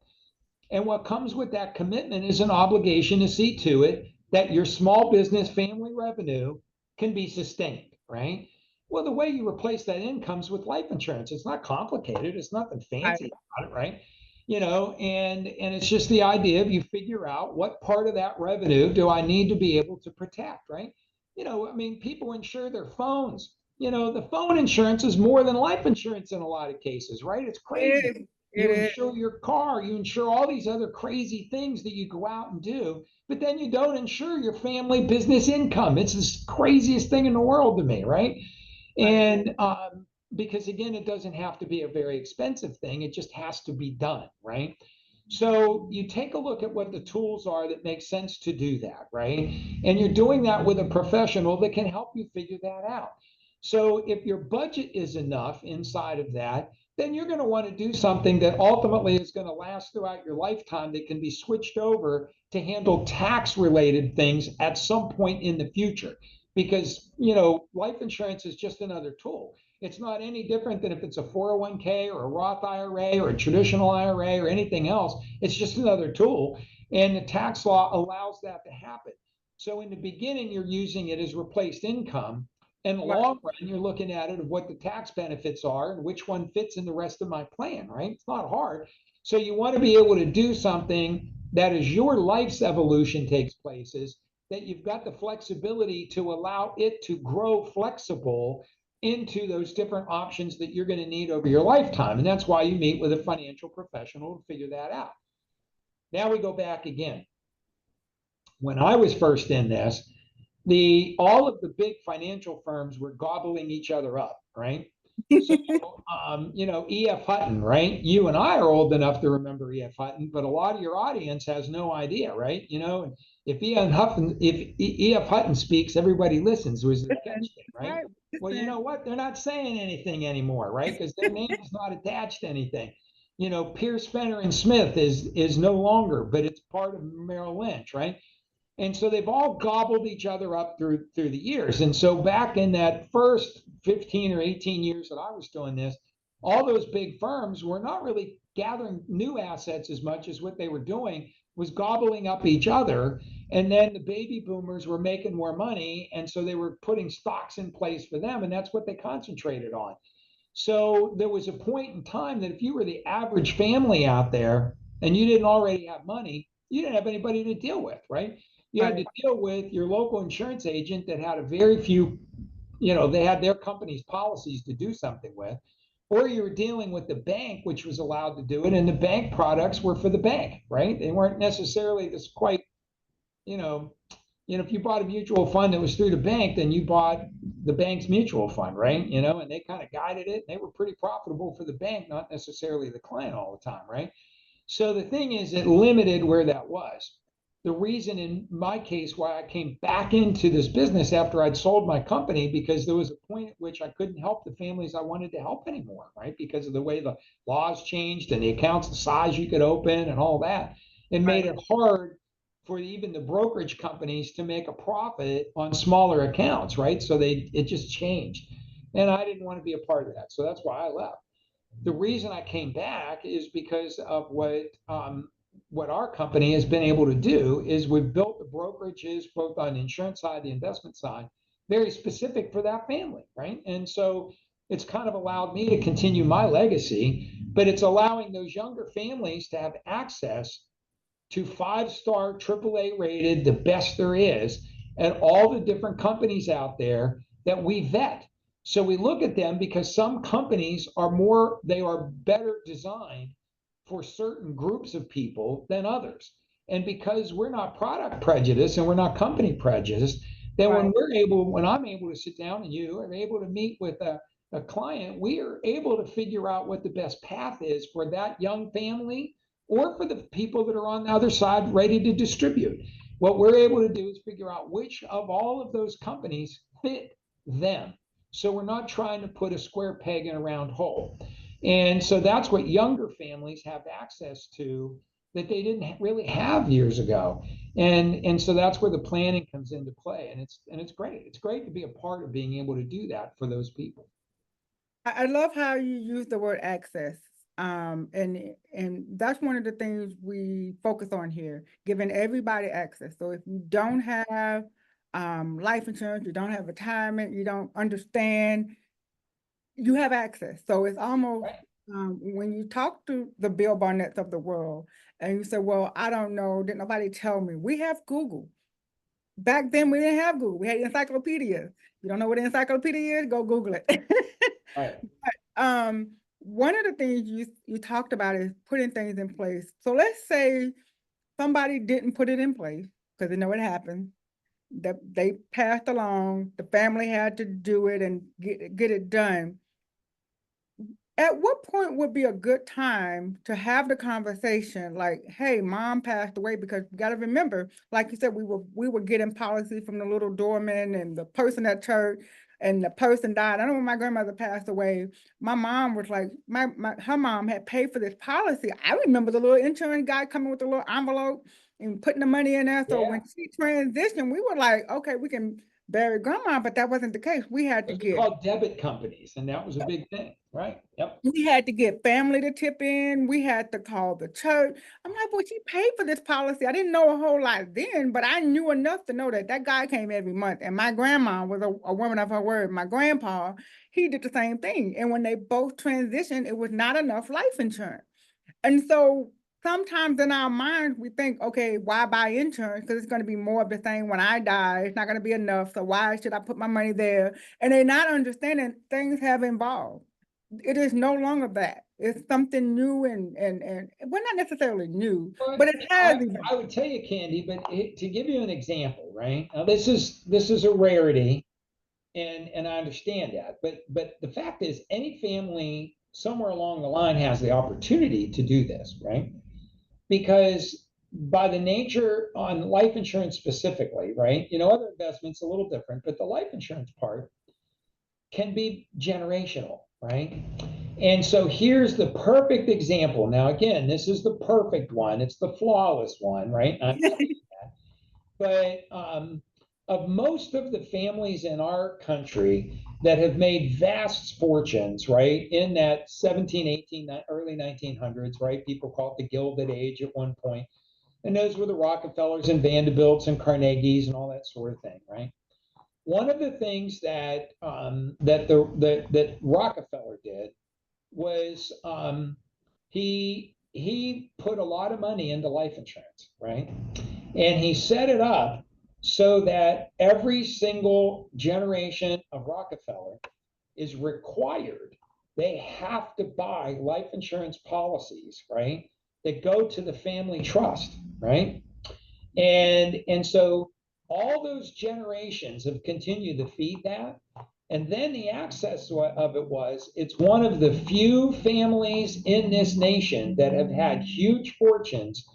And what comes with that commitment is an obligation to see to it that your small business family revenue can be sustained, right? Well, the way you replace that income is with life insurance. It's not complicated. It's nothing fancy about it, right? And it's just the idea of you figure out what part of that revenue do I need to be able to protect, right? I mean, people insure their phones. The phone insurance is more than life insurance in a lot of cases, right? It's crazy. You insure your car, you insure all these other crazy things that you go out and do, but then you don't insure your family business income. It's the craziest thing in the world to me, right? And because again, it doesn't have to be a very expensive thing, it just has to be done, right? So you take a look at what the tools are that make sense to do that, right? And you're doing that with a professional that can help you figure that out. So if your budget is enough inside of that, then you're going to want to do something that ultimately is going to last throughout your lifetime that can be switched over to handle tax related things at some point in the future. Because, life insurance is just another tool. It's not any different than if it's a 401k or a Roth IRA or a traditional IRA or anything else. It's just another tool. And the tax law allows that to happen. So in the beginning, you're using it as replaced income. In the long run, you're looking at it of what the tax benefits are and which one fits in the rest of my plan, right? It's not hard. So you want to be able to do something that as your life's evolution takes place, is that you've got the flexibility to allow it to grow flexible into those different options that you're going to need over your lifetime. And that's why you meet with a financial professional to figure that out. Now we go back again. When I was first in this, all of the big financial firms were gobbling each other up, right? So, E.F. Hutton, right? You and I are old enough to remember E.F. Hutton, but a lot of your audience has no idea, right? If E.F. Hutton speaks, everybody listens, was the catch thing, right? Well, you know what? They're not saying anything anymore, right? Because their name is not attached to anything. Pierce, Fenner, and Smith is no longer, but it's part of Merrill Lynch, right? And so they've all gobbled each other up through the years. And so back in that first 15 or 18 years that I was doing this, all those big firms were not really gathering new assets as much as what they were doing was gobbling up each other. And then the baby boomers were making more money. And so they were putting stocks in place for them. And that's what they concentrated on. So there was a point in time that if you were the average family out there and you didn't already have money, you didn't have anybody to deal with, right? You had to deal with your local insurance agent that had a very few, they had their company's policies to do something with, or you were dealing with the bank, which was allowed to do it, and the bank products were for the bank, right? They weren't necessarily this quite, you know, if you bought a mutual fund that was through the bank, then you bought the bank's mutual fund, right? And they kind of guided it. They were pretty profitable for the bank, not necessarily the client all the time, right? So the thing is, it limited where that was. The reason in my case why I came back into this business after I'd sold my company, because there was a point at which I couldn't help the families I wanted to help anymore, right? Because of the way the laws changed and the accounts, the size you could open and all that. It made it hard for even the brokerage companies to make a profit on smaller accounts, right? So it just changed. And I didn't want to be a part of that. So that's why I left. The reason I came back is because of what our company has been able to do is we've built the brokerages both on the insurance side, the investment side, very specific for that family, right? And so it's kind of allowed me to continue my legacy, but it's allowing those younger families to have access to 5-star AAA rated, the best there is, at all the different companies out there that we vet. So we look at them because some companies they are better designed for certain groups of people than others. And because we're not product prejudiced and we're not company prejudiced, then when I'm able to sit down and you are able to meet with a client, we are able to figure out what the best path is for that young family or for the people that are on the other side ready to distribute. What we're able to do is figure out which of all of those companies fit them. So we're not trying to put a square peg in a round hole. And so that's what younger families have access to that they didn't really have years ago. And so that's where the planning comes into play. And it's great. It's great to be a part of being able to do that for those people. I love how you use the word access. And that's one of the things we focus on here, giving everybody access. So if you don't have life insurance, you don't have retirement, you don't understand, you have access. So it's almost when you talk to the Bill Barnetts of the world and you say, well, I don't know, didn't nobody tell me. We have Google. Back then we didn't have Google. We had encyclopedias. You don't know what an encyclopedia is? Go Google it. But, one of the things you talked about is putting things in place. So let's say somebody didn't put it in place because they know it happened. They passed along, the family had to do it and get it done. At what point would be a good time to have the conversation like, hey, mom passed away? Because you got to remember, like you said, we were getting policy from the little doorman and the person at church, and the person died. I know when my grandmother passed away, my mom was like, her mom had paid for this policy. I remember the little insurance guy coming with a little envelope and putting the money in there. So when she transitioned, we were like, okay, we can bury grandma, but that wasn't the case. We had to get called debit companies, and that was a big thing, right? Yep. We had to get family to tip in. We had to call the church. I'm like, well, she paid for this policy. I didn't know a whole lot then, but I knew enough to know that that guy came every month. And my grandma was a woman of her word. My grandpa, he did the same thing. And when they both transitioned, it was not enough life insurance. And so sometimes in our minds, we think, okay, why buy insurance? Because it's going to be more of the same when I die. It's not going to be enough. So why should I put my money there? And they're not understanding things have evolved. It is no longer that. It's something new and well, not necessarily new, but it has evolved. I would tell you, Candy, but to give you an example, right? Now this is a rarity, and I understand that, but the fact is, any family somewhere along the line has the opportunity to do this, right? Because by the nature on life insurance specifically, right? Other investments a little different, but the life insurance part can be generational, right? And so here's the perfect example. Now, again, this is the perfect one. It's the flawless one, right? But of most of the families in our country that have made vast fortunes, right, in that 17, 18, early 1900s, right, people call it the Gilded Age at one point, and those were the Rockefellers and Vanderbilts and Carnegies and all that sort of thing, right? One of the things that that Rockefeller did was he put a lot of money into life insurance, right? And he set it up so that every single generation of Rockefeller is required. They have to buy life insurance policies, right? That go to the family trust, right? And so all those generations have continued to feed that. And then the access of it was, it's one of the few families in this nation that have had huge fortunes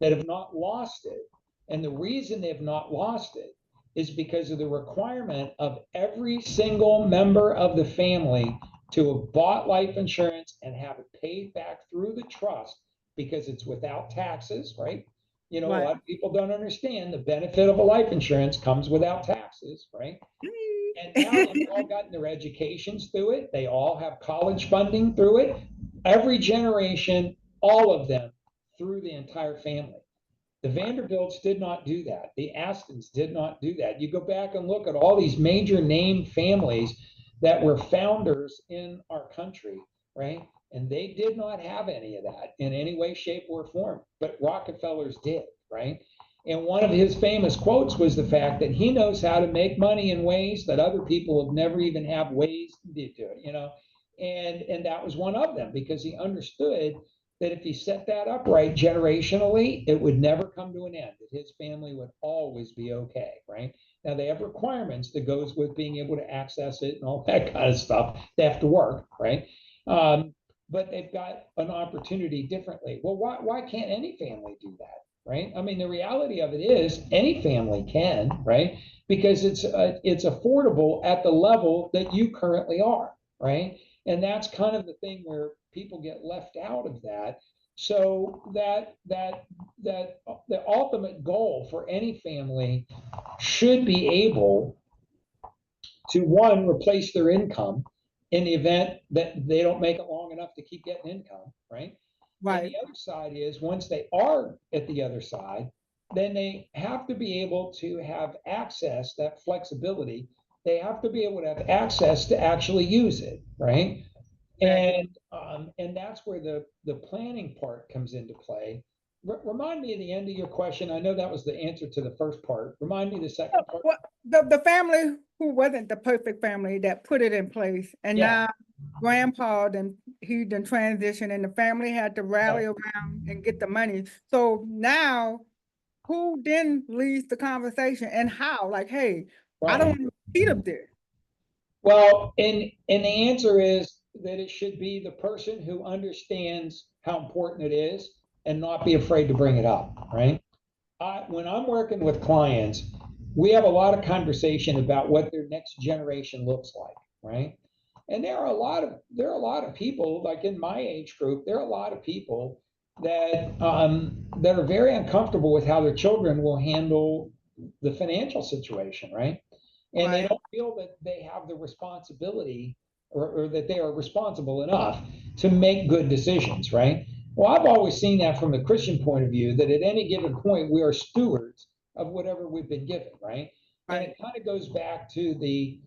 that have not lost it. And the reason they've not lost it is because of the requirement of every single member of the family to have bought life insurance and have it paid back through the trust because it's without taxes, right? You know, a lot of people don't understand the benefit of a life insurance comes without taxes, right? And now they've all gotten their educations through it. They all have college funding through it. Every generation, all of them through the entire family. The Vanderbilts did not do that. The Astons did not do that. You go back and look at all these major name families that were founders in our country, right? And they did not have any of that in any way, shape, or form, but Rockefellers did, right? And one of his famous quotes was the fact that he knows how to make money in ways that other people have never even have ways to do it, you know? And that was one of them because he understood that if he set that up right generationally, it would never come to an end, that his family would always be okay, right? Now they have requirements that goes with being able to access it and all that kind of stuff. They have to work, right? But they've got an opportunity differently. Well, why can't any family do that, right? I mean, the reality of it is any family can, right? Because it's affordable at the level that you currently are, right? And that's kind of the thing where people get left out of that. So that the ultimate goal for any family should be able to, one, replace their income in the event that they don't make it long enough to keep getting income, right? And the other side is once they are at the other side, then they have to be able to have access, that flexibility. They have to be able to have access to actually use it, right? And that's where the planning part comes into play. Remind me of the end of your question. I know that was the answer to the first part. Remind me the second part. Well, the family who wasn't the perfect family that put it in place, and Yeah. now grandpa he transitioned, and the family had to rally around and get the money. So now, who then leads the conversation and how? Like, hey, I don't want to repeat up there. Well, and the answer is that it should be the person who understands how important it is and not be afraid to bring it up, right? When I'm working with clients, we have a lot of conversation about what their next generation looks like, right? And there are a lot of people, like in my age group, there are a lot of people that are very uncomfortable with how their children will handle the financial situation, right? And they don't feel that they have the responsibility or that they are responsible enough to make good decisions, right? Well, I've always seen that from the Christian point of view, that at any given point, we are stewards of whatever we've been given, right? And it kind of goes back to the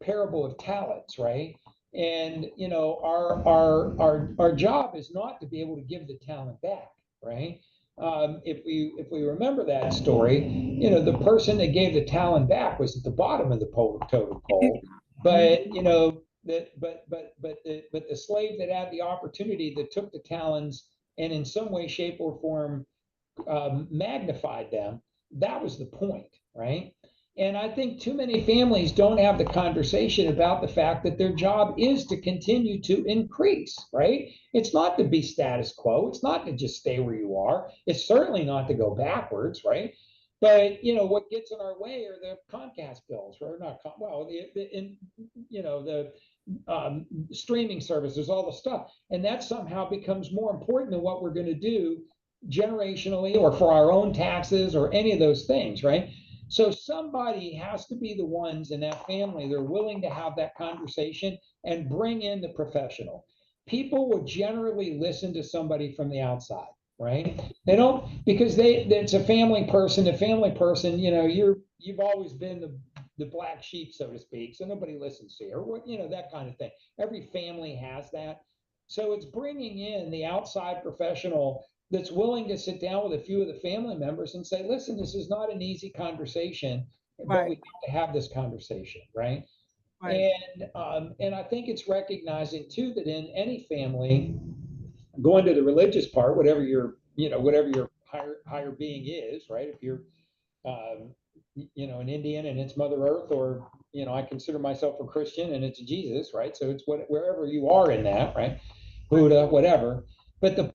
parable of talents, right? And you know, our job is not to be able to give the talent back, right? If we remember that story, you know, the person that gave the talent back was at the bottom of the totem pole, but you know, but the slave that had the opportunity that took the talons and in some way, shape, or form magnified them, that was the point, right? And I think too many families don't have the conversation about the fact that their job is to continue to increase, right? It's not to be status quo. It's not to just stay where you are. It's certainly not to go backwards, right? But you know what gets in our way are the Comcast bills, or not? Well, you know the streaming services, all the stuff, and that somehow becomes more important than what we're going to do generationally or for our own taxes or any of those things, right? So somebody has to be the ones in that family that are willing to have that conversation and bring in the professional. People will generally listen to somebody from the outside, right? They don't, because it's a family person. A family person, you've always been the black sheep, so to speak. So nobody listens to you, or what, that kind of thing. Every family has that. So it's bringing in the outside professional that's willing to sit down with a few of the family members and say, listen, this is not an easy conversation, but we Right. have to have this conversation, right? Right. And I think it's recognizing too that in any family, going to the religious part, whatever your higher being is, right? If you're um, an Indian and it's Mother Earth, or I consider myself a Christian and it's Jesus, right? So it's wherever you are in that, right? Buddha, whatever. But the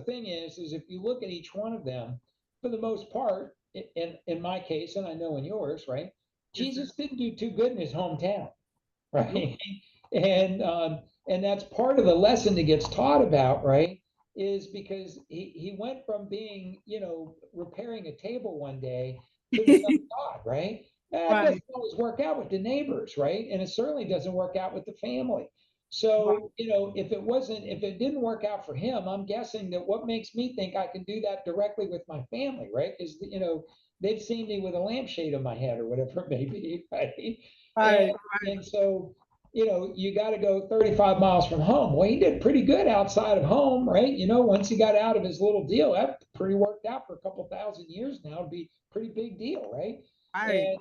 thing is if you look at each one of them, for the most part, in my case, and I know in yours, right? Yes, sir. Jesus didn't do too good in his hometown, Nope. right? And that's part of the lesson that gets taught about, right? Is because he went from being, repairing a table one day to the Son of God, right? That Right. doesn't always work out with the neighbors, right? And it certainly doesn't work out with the family. Right. So, if it didn't work out for him, I'm guessing that what makes me think I can do that directly with my family, right? Is, they've seen me with a lampshade on my head or whatever it may be, right? And Right. and so, you got to go 35 miles from home. Well, he did pretty good outside of home, right? Once he got out of his little deal, that pretty worked out for a couple thousand years now. It'd be a pretty big deal, right? Right.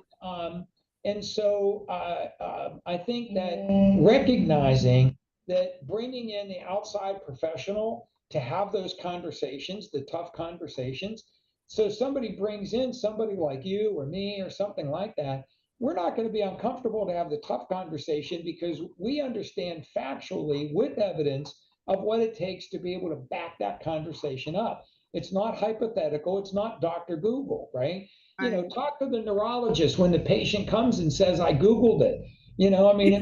And I think that recognizing that bringing in the outside professional to have those conversations, the tough conversations. So somebody brings in somebody like you or me or something like that, we're not going to be uncomfortable to have the tough conversation because we understand factually with evidence of what it takes to be able to back that conversation up. It's not hypothetical. It's not Dr. Google, right? Right. Talk to the neurologist when the patient comes and says, I Googled it. I mean,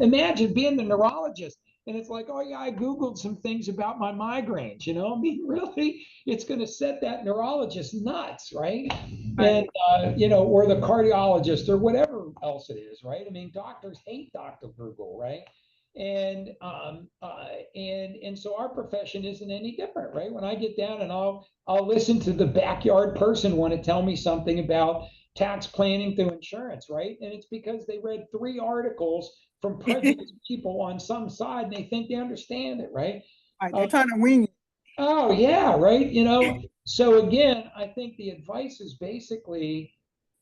imagine being the neurologist and it's like, oh yeah, I Googled some things about my migraines, I mean, really, it's going to set that neurologist nuts, right? And, Right. or the cardiologist or whatever else it is, right? I mean, doctors hate Dr. Google, right? And so our profession isn't any different, right? When I get down and I'll listen to the backyard person want to tell me something about tax planning through insurance, right? And it's because they read 3 articles from prejudiced people on some side and they think they understand it, right? Right. They're Uh, trying to wing oh yeah, right. So again, I think the advice is basically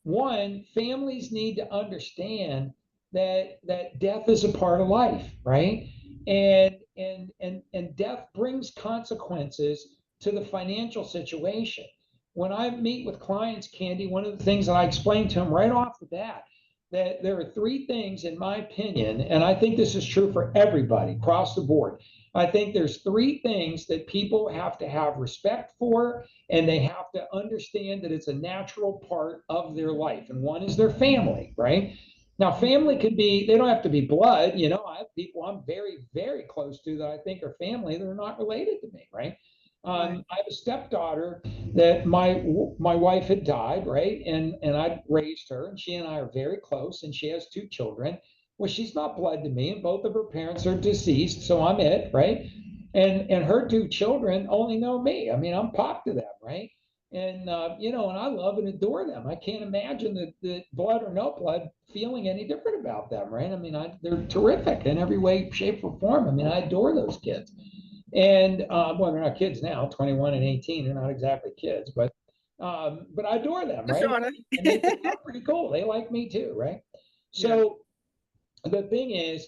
one, families need to understand that death is a part of life, right? And death brings consequences to the financial situation. When I meet with clients, Candy, one of the things that I explain to them right off the bat, that there are 3 things, in my opinion, and I think this is true for everybody across the board. I think there's 3 things that people have to have respect for, and they have to understand that it's a natural part of their life. And one is their family, right? Now, you. family could be, they don't have to be blood. I have people I'm very, very close to that I think are family that are not related to me, right? Right. I have a stepdaughter that my wife had died, right? And I raised her, and she and I are very close, and she has 2 children. Well, she's not blood to me, and both of her parents are deceased, so I'm it, right? And her 2 children only know me. I mean, I'm pop to them, right? And I love and adore them. I can't imagine the blood or no blood feeling any different about them, right? I mean, they're terrific in every way, shape, or form. I mean, I adore those kids. And well, they're not kids now, 21 and 18. They're not exactly kids, but I adore them, Just right? shorter. And they think I'm pretty cool. They like me too, right? Yeah. So the thing is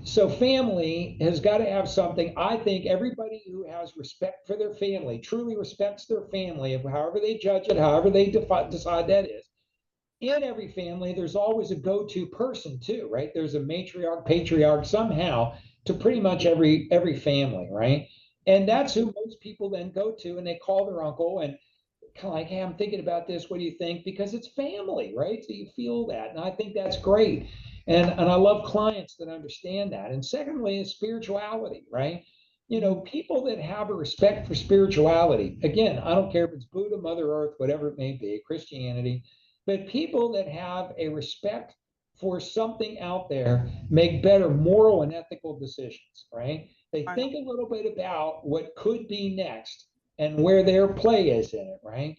so family has got to have something. I think everybody who has respect for their family, truly respects their family, however they judge it, however they decide that is. In every family, there's always a go-to person too, right? There's a matriarch, patriarch somehow to pretty much every family, right? And that's who most people then go to, and they call their uncle and kind of like, hey, I'm thinking about this. What do you think? Because it's family, right? So you feel that. And I think that's great. And I love clients that understand that. And secondly, is spirituality, right? You know, people that have a respect for spirituality, again, I don't care if it's Buddha, Mother Earth, whatever it may be, Christianity, but people that have a respect for something out there make better moral and ethical decisions, right? They Right. think a little bit about what could be next and where their play is in it, right?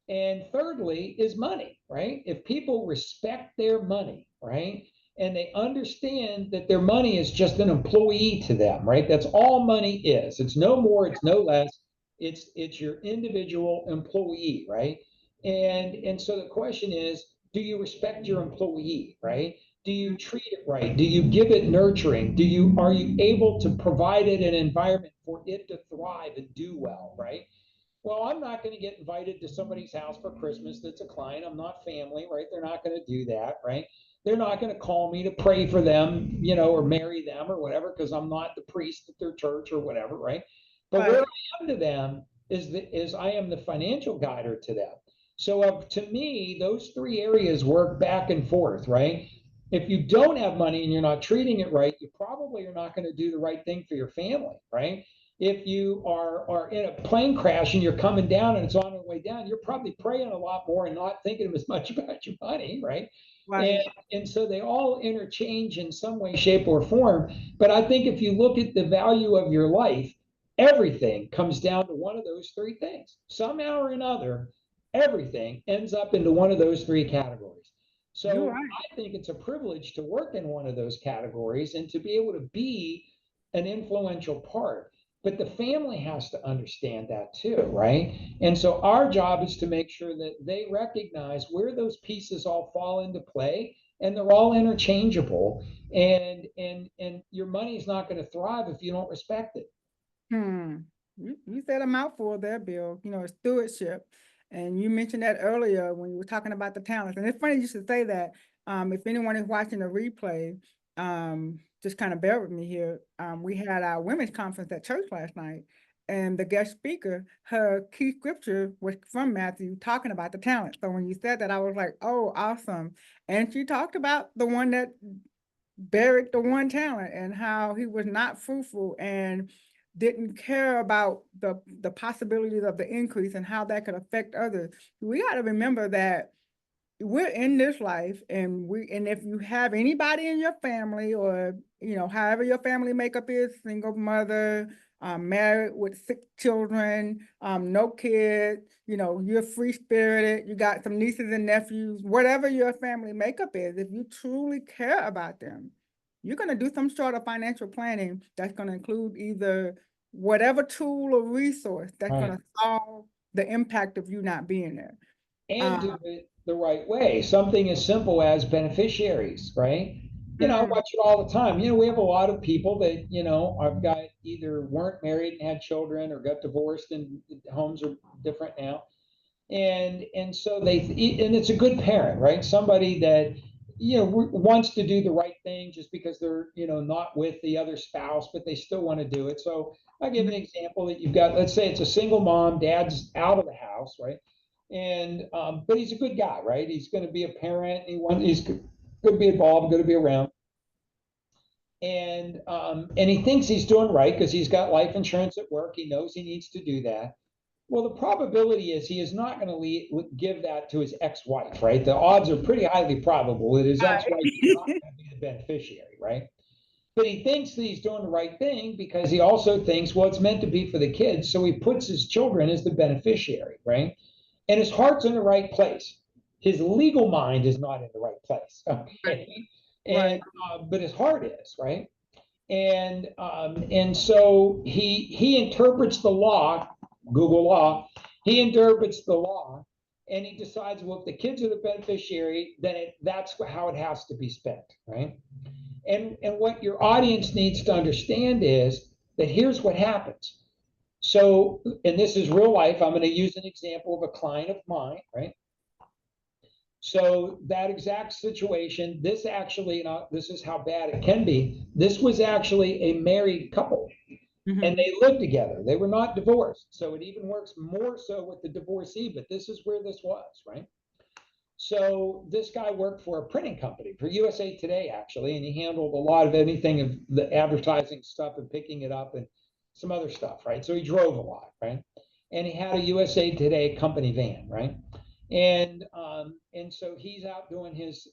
And thirdly is money, right? If people respect their money, right? And they understand that their money is just an employee to them, right? That's all money is. It's no more, it's no less. It's your individual employee, right? And so the question is, do you respect your employee, right? Do you treat it right? Do you give it nurturing? Are you able to provide it an environment for it to thrive and do well, right? Well, I'm not going to get invited to somebody's house for Christmas that's a client. I'm not family, right? They're not going to do that, right? They're not going to call me to pray for them, you know, or marry them or whatever, because I'm not the priest at their church or whatever, right? But where Right. I am to them is I am the financial guider to them. So to me, those three areas work back and forth, right? If you don't have money and you're not treating it right, you probably are not going to do the right thing for your family, right? If you are in a plane crash and you're coming down and it's on the way down, you're probably praying a lot more and not thinking as much about your money, right? And, Right. and so they all interchange in some way, shape, or form. But I think if you look at the value of your life, everything comes down to one of those three things. Somehow or another, everything ends up into one of those three categories. You're So right. I think it's a privilege to work in one of those categories and to be able to be an influential part. But the family has to understand that too, right? And so our job is to make sure that they recognize where those pieces all fall into play and they're all interchangeable. And your money is not going to thrive if you don't respect it. Hmm. You said a mouthful there, Bill. Stewardship. And you mentioned that earlier when you were talking about the talents. And it's funny you should say that. If anyone is watching the replay, just kind of bear with me here. We had our women's conference at church last night, and the guest speaker, her key scripture was from Matthew talking about the talent. So when you said that, I was like, oh, awesome. And she talked about the one that buried the one talent and how he was not fruitful and didn't care about the possibilities of the increase and how that could affect others. We got to remember that we're in this life, and if you have anybody in your family, or however your family makeup is, single mother, married with 6 children, no kids, you're free spirited, you got some nieces and nephews, whatever your family makeup is, if you truly care about them, you're going to do some sort of financial planning that's going to include either whatever tool or resource that's going Right. to solve the impact of you not being there. And Um, do it the right way. Something as simple as beneficiaries, right? You know, I mm, watch it all the time. You know, we have a lot of people that, you know, I've got either weren't married and had children or got divorced and homes are different now. And so and it's a good parent, right? Somebody that, you know, wants to do the right thing just because they're, you know, not with the other spouse, but they still want to do it. So I'll give an example that you've got, let's say it's a single mom, dad's out of the house, right? And but he's a good guy, right? He's going to be a parent. He's going to be involved, going to be around, and he thinks he's doing right because he's got life insurance at work. He knows he needs to do that. Well, the probability is he is not going to give that to his ex-wife, right? The odds are pretty highly probable that his ex-wife is not going to be the beneficiary, right? But he thinks that he's doing the right thing because he also thinks, well, it's meant to be for the kids. So he puts his children as the beneficiary, right? And his heart's in the right place. His legal mind is not in the right place, okay? right. And but his heart is, right? And so he interprets the law, Google law. He interprets the law, and he decides, well, if the kids are the beneficiary, then that's how it has to be spent, right? And what your audience needs to understand is that here's what happens. So, and this is real life. I'm going to use an example of a client of mine, right? So that exact situation, this actually, this is how bad it can be. This was actually a married couple and Mhm. they lived together. They were not divorced. So it even works more so with the divorcee, but this is where this was, right? So this guy worked for a printing company, for USA Today, actually, and he handled a lot of anything of the advertising stuff and picking it up. some other stuff, right? So he drove a lot, right? And he had a USA Today company van, right? And so he's out doing his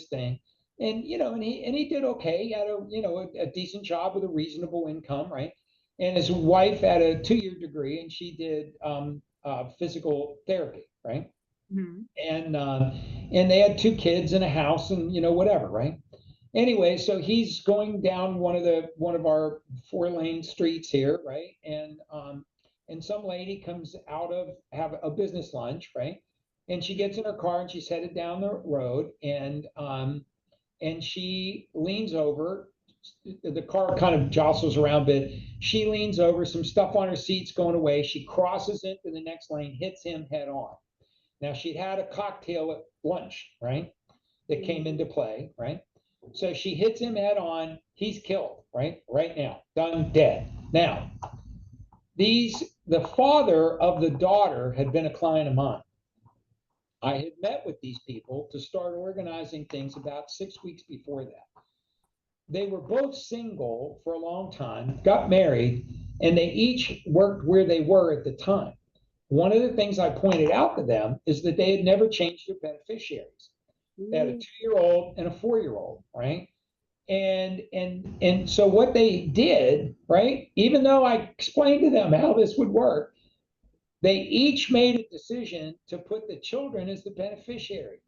thing, and he did okay. He had a decent job with a reasonable income, right? And his wife had a 2-year degree, and she did physical therapy, right? Mhm. And they had 2 kids and a house, and whatever, right? Anyway, so he's going down one of our 4-lane streets here, right? And some lady comes out of have a business lunch, right? And she gets in her car and she's headed down the road, and she leans over. The car kind of jostles around, but she leans over, some stuff on her seat's going away. She crosses into the next lane, hits him head on. Now she'd had a cocktail at lunch, right? That came into play, right? So she hits him head on. He's killed, right? Right now, done, dead. Now, the father of the daughter had been a client of mine. I had met with these people to start organizing things about 6 weeks before that. They were both single for a long time, got married, and they each worked where they were at the time. One of the things I pointed out to them is that they had never changed their beneficiaries. They had a 2-year-old and a 4-year-old, right? And so what they did, right? Even though I explained to them how this would work, they each made a decision to put the children as the beneficiary.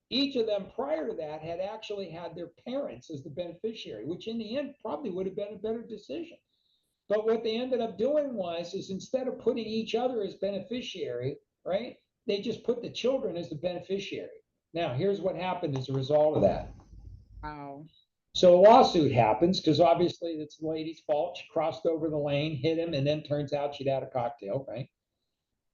Each of them prior to that had actually had their parents as the beneficiary, which in the end probably would have been a better decision. But what they ended up doing is instead of putting each other as beneficiary, right? They just put the children as the beneficiary. Now, here's what happened as a result of that. Wow. So a lawsuit happens because obviously it's the lady's fault. She crossed over the lane, hit him, and then turns out she'd had a cocktail, right?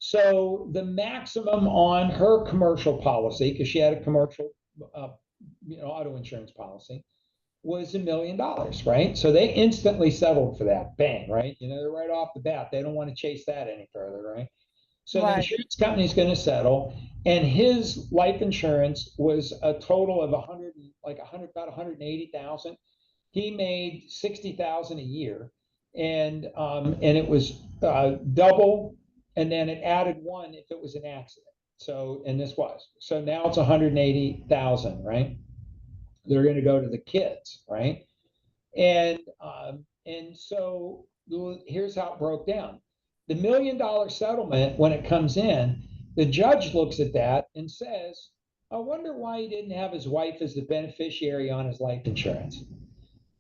So the maximum on her commercial policy, because she had a commercial, auto insurance policy, was $1 million, right? So they instantly settled for that, bang, right? They're right off the bat. They don't want to chase that any further, right? So the Right. insurance company's going to settle, and his life insurance was a total of about 180,000. He made 60,000 a year, and it was double, and then it added one if it was an accident. So, and this was so now it's 180,000, right? They're going to go to the kids, right? And so here's how it broke down. The $1 million settlement, when it comes in, the judge looks at that and says, I wonder why he didn't have his wife as the beneficiary on his life insurance.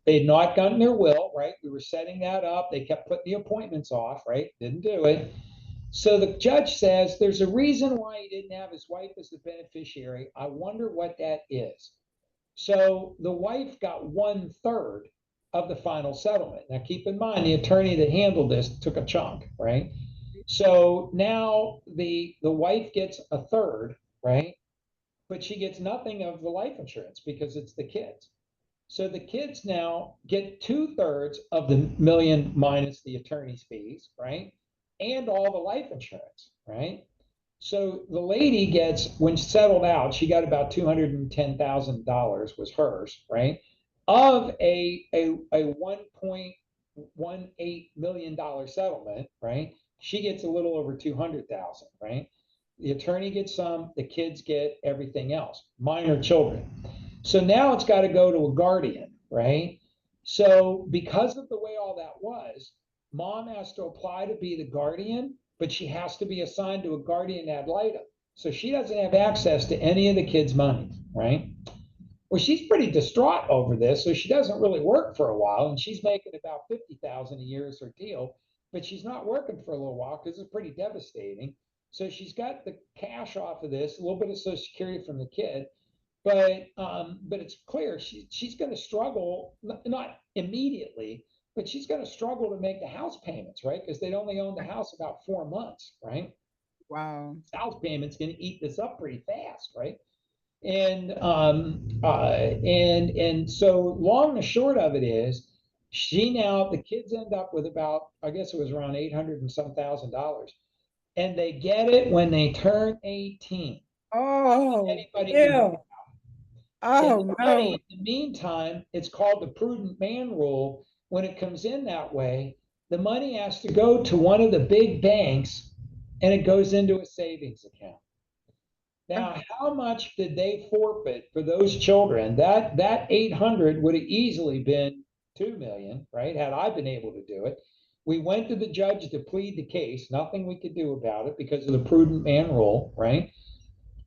They had not gotten their will, right? We were setting that up. They kept putting the appointments off, right? Didn't do it. So the judge says there's a reason why he didn't have his wife as the beneficiary. I wonder what that is. So the wife got 1/3 of the final settlement. Now, keep in mind, the attorney that handled this took a chunk, right? So now the wife gets 1/3, right? But she gets nothing of the life insurance because it's the kids. So the kids now get 2/3 of the million minus the attorney's fees, right? And all the life insurance, right? So the lady gets, when settled out, she got about $210,000 was hers, right? Of a $1.18 million settlement, right? She gets a little over 200,000, right? The attorney gets some, the kids get everything else, minor children. So now it's got to go to a guardian, right? So because of the way all that was, mom has to apply to be the guardian, but she has to be assigned to a guardian ad litem. So she doesn't have access to any of the kids' money, right? Well, she's pretty distraught over this, so she doesn't really work for a while, and she's making about 50,000 a year is her deal, but she's not working for a little while because it's pretty devastating. So she's got the cash off of this, a little bit of Social Security from the kid, but it's clear she's going to struggle, not immediately, but she's going to struggle to make the house payments, right? Because they'd only owned the house about 4 months, right? Wow. House payment's going to eat this up pretty fast, right? And so long and short of it is, the kids end up with about, I guess it was around 800 and some $1,000, and they get it when they turn 18. Oh, Anybody can yeah. and Oh, the money, no. in the meantime, it's called the prudent man rule. When it comes in that way, the money has to go to one of the big banks and it goes into a savings account. Now, how much did they forfeit for those children? That 800 would have easily been 2 million, right? Had I been able to do it. We went to the judge to plead the case, nothing we could do about it because of the prudent man rule, right?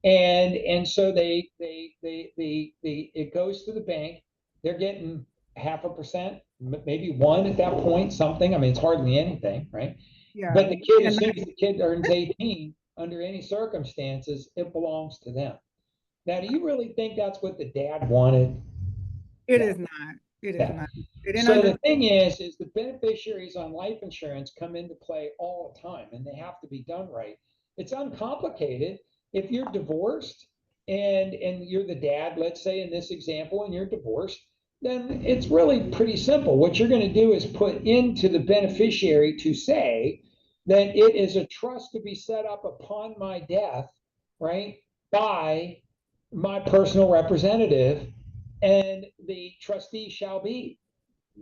And so it goes to the bank. They're getting 0.5%, maybe 1 at that point, something. I mean, it's hardly anything, right? Yeah. But the kid, as And soon as the kid turns 18, under any circumstances, it belongs to them. Now, do you really think that's what the dad wanted? it No. is not. It is Yeah. not. They didn't So the understand. thing is the beneficiaries on life insurance come into play all the time, and they have to be done right. It's uncomplicated. If you're divorced and you're the dad, let's say in this example, and you're divorced, then it's really pretty simple. What you're going to do is put into the beneficiary to say that it is a trust to be set up upon my death, right, by my personal representative, and the trustee shall be.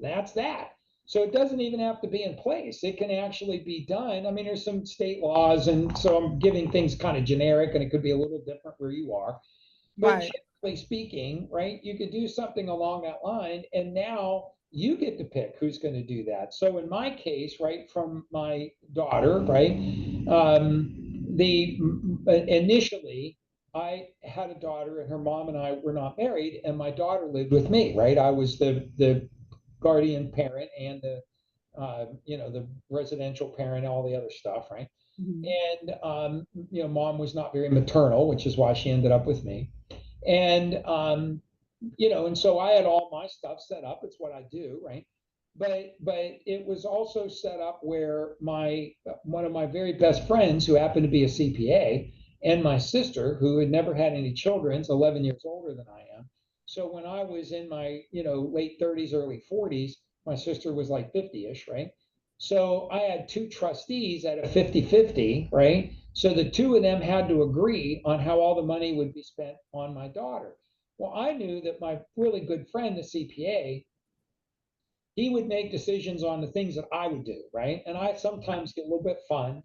That's that. So it doesn't even have to be in place. It can actually be done. I mean, there's some state laws, and so I'm giving things kind of generic, and it could be a little different where you are. But Right. generally speaking, right, you could do something along that line, and now you get to pick who's going to do that. So in my case, right, from my daughter, right, the initially I had a daughter, and her mom and I were not married, and my daughter lived with me, right? I was the guardian parent and the residential parent, all the other stuff, right? Mhm. And mom was not very maternal, which is why she ended up with me. And and so I had all my stuff set up. It's what I do, right? But it was also set up where my one of my very best friends, who happened to be a CPA, and my sister, who had never had any children, is 11 years older than I am. So when I was in my late 30s, early 40s, my sister was like 50ish, right? So I had two trustees at a 50-50, right? So the two of them had to agree on how all the money would be spent on my daughter. Well, I knew that my really good friend, the CPA, he would make decisions on the things that I would do, right? And I sometimes get a little bit fun,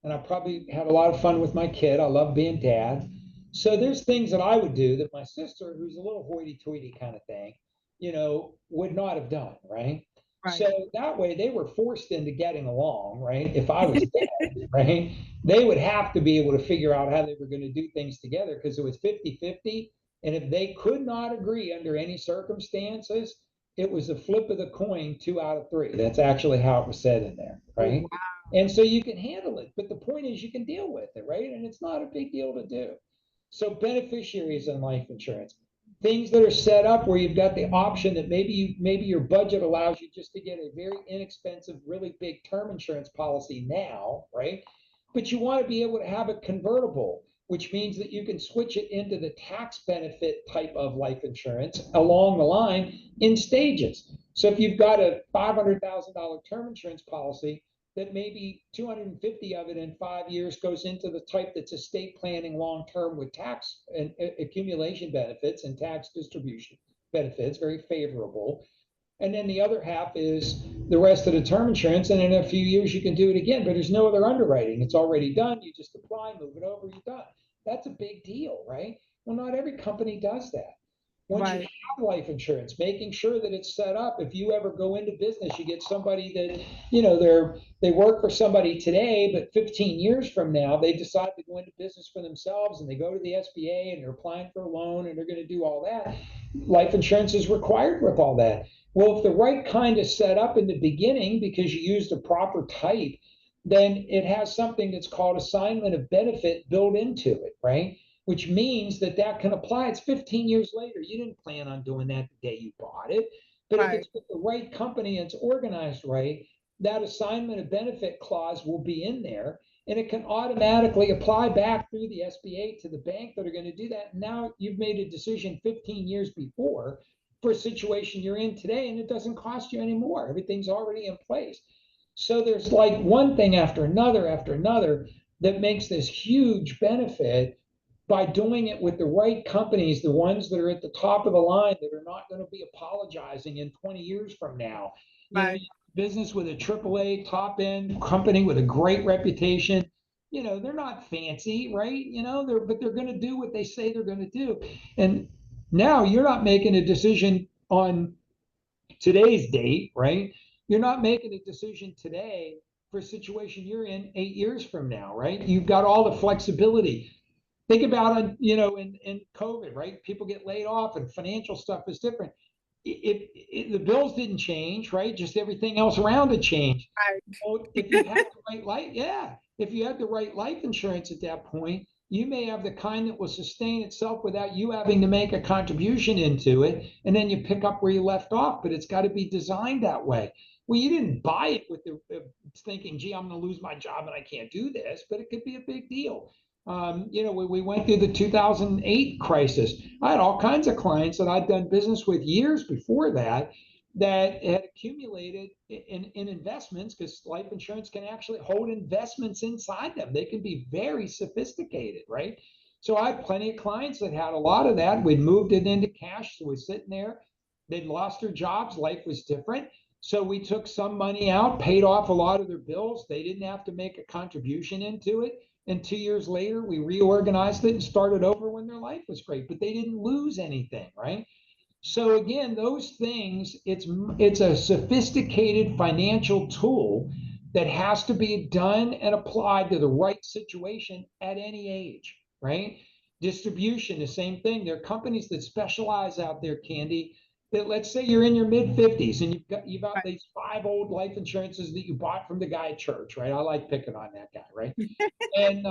and I probably had a lot of fun with my kid. I love being dad. So there's things that I would do that my sister, who's a little hoity-toity kind of thing, would not have done, right? So Right. that way they were forced into getting along, right? If I was dead, right? They would have to be able to figure out how they were going to do things together because it was 50-50. And if they could not agree under any circumstances, it was a flip of the coin, 2 out of 3. That's actually how it was said in there, Oh, right? wow. And so you can handle it. But the point is you can deal with it, right? And it's not a big deal to do. So beneficiaries in life insurance, things that are set up where you've got the option that maybe your budget allows you just to get a very inexpensive, really big term insurance policy now, right? But you want to be able to have it convertible, which means that you can switch it into the tax benefit type of life insurance along the line in stages. So if you've got a $500,000 term insurance policy, that maybe 250 of it in 5 years goes into the type that's estate planning long term with tax and accumulation benefits and tax distribution benefits, very favorable. And then the other half is the rest of the term insurance. And in a few years, you can do it again, but there's no other underwriting. It's already done. You just apply, move it over, you're done. That's a big deal, right? Well, not every company does that. Once you Right. have life insurance, making sure that it's set up. If you ever go into business, you get somebody that, they work for somebody today, but 15 years from now, they decide to go into business for themselves and they go to the SBA and they're applying for a loan and they're going to do all that. Life insurance is required with all that. Well, if the right kind is set up in the beginning because you used a proper type, then it has something that's called assignment of benefit built into it, right? Which means that can apply. It's 15 years later. You didn't plan on doing that the day you bought it. But if Right. it's with the right company and it's organized right, that assignment of benefit clause will be in there and it can automatically apply back through the SBA to the bank that are going to do that. Now you've made a decision 15 years before for a situation you're in today, and it doesn't cost you anymore. Everything's already in place. So there's like one thing after another that makes this huge benefit by doing it with the right companies, the ones that are at the top of the line that are not going to be apologizing in 20 years from now. You Right. business with a AAA top end company with a great reputation. They're not fancy, right? But they're going to do what they say they're going to do. And now you're not making a decision on today's date, right? You're not making a decision today for a situation you're in 8 years from now, right? You've got all the flexibility. Think about it, in COVID, right? People get laid off and financial stuff is different. If the bills didn't change, right? Just everything else around it changed. Right. So if you had the right life, yeah, if you had the right life insurance at that point, you may have the kind that will sustain itself without you having to make a contribution into it, and then you pick up where you left off. But it's got to be designed that way. Well, you didn't buy it with the thinking, "Gee, I'm going to lose my job and I can't do this," but it could be a big deal. We went through the 2008 crisis. I had all kinds of clients that I'd done business with years before that had accumulated in investments, because life insurance can actually hold investments inside them. They can be very sophisticated, right? So I had plenty of clients that had a lot of that. We'd moved it into cash. So we're sitting there. They'd lost their jobs. Life was different. So we took some money out, paid off a lot of their bills. They didn't have to make a contribution into it. And 2 years later, we reorganized it and started over when their life was great, but they didn't lose anything, right? So again, those things, it's a sophisticated financial tool that has to be done and applied to the right situation at any age, right? Distribution, the same thing. There are companies that specialize out there, Candy, that, let's say you're in your mid 50s and you've got these 5 old life insurances that you bought from the guy at church, right? I like picking on that guy, right? And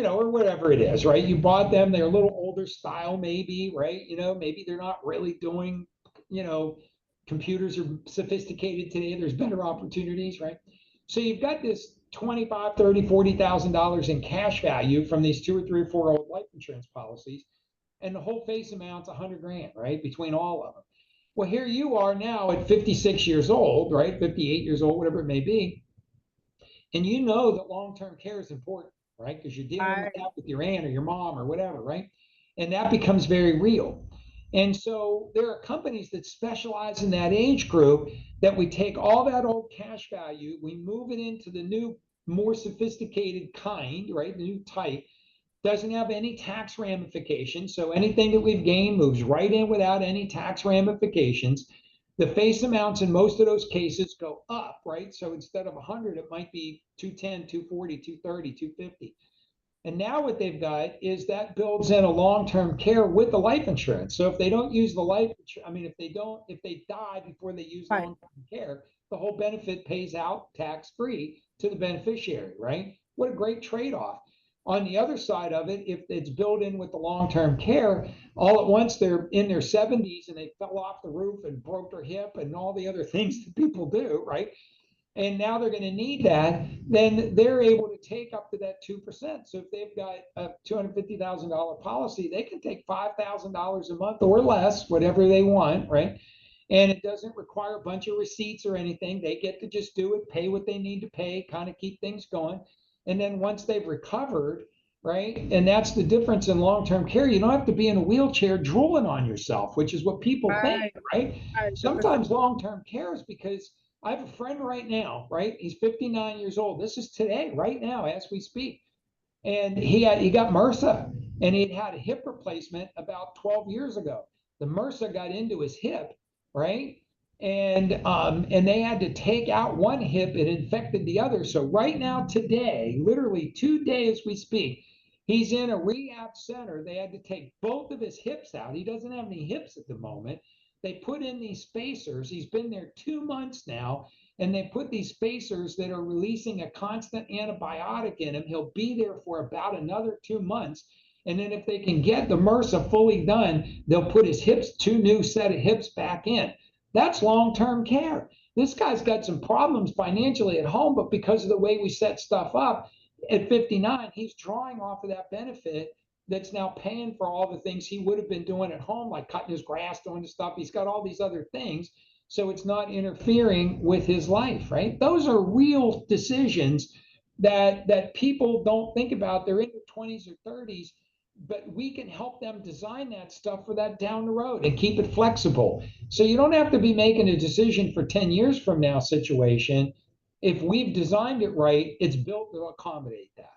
or whatever it is, right? You bought them, they're a little older style, maybe, right? Maybe they're not really doing, computers are sophisticated today, there's better opportunities, right? So you've got this 25, 30, $40,000 in cash value from these 2 or 3 or 4 old life insurance policies, and the whole face amount's 100 grand, right? Between all of them. Well, here you are now at 56 years old, right? 58 years old, whatever it may be. And you know that long-term care is important, right? Because you're dealing with that with your aunt or your mom or whatever, right? And that becomes very real. And so there are companies that specialize in that age group that we take all that old cash value, we move it into the new, more sophisticated kind, right? The new type, doesn't have any tax ramifications. So anything that we've gained moves right in without any tax ramifications. The face amounts in most of those cases go up, right? So instead of 100, it might be 210, 240, 230, 250. And now what they've got is that builds in a long-term care with the life insurance. So if they don't use the life, if they die before they use long-term care, the whole benefit pays out tax-free to the beneficiary, right? What a great trade-off. On the other side of it, if it's built in with the long-term care, all at once they're in their 70s and they fell off the roof and broke their hip and all the other things that people do, right? And now they're going to need that, then they're able to take up to that 2%. So if they've got a $250,000 policy, they can take $5,000 a month or less, whatever they want, right? And it doesn't require a bunch of receipts or anything. They get to just do it, pay what they need to pay, kind of keep things going. And then once they've recovered, right? And that's the difference in long-term care. You don't have to be in a wheelchair drooling on yourself, which is what people think, right? Sometimes long-term care is because I have a friend right now, right? He's 59 years old. This is today, right now, as we speak. And he got MRSA, and he'd had a hip replacement about 12 years ago. The MRSA got into his hip, right? And they had to take out one hip, it infected the other. So right now, today, literally today as we speak, he's in a rehab center. They had to take both of his hips out. He doesn't have any hips at the moment. They put in these spacers. He's been there 2 months now, and they put these spacers that are releasing a constant antibiotic in him. He'll be there for about another 2 months. And then if they can get the MRSA fully done, they'll put his hips, 2 new set of hips back in. That's long-term care. This guy's got some problems financially at home, but because of the way we set stuff up, at 59, he's drawing off of that benefit that's now paying for all the things he would have been doing at home, like cutting his grass, doing the stuff. He's got all these other things. So it's not interfering with his life, right? Those are real decisions that people don't think about. They're in their 20s or 30s, but we can help them design that stuff for that down the road and keep it flexible. So you don't have to be making a decision for 10 years from now situation. If we've designed it right, it's built to accommodate that.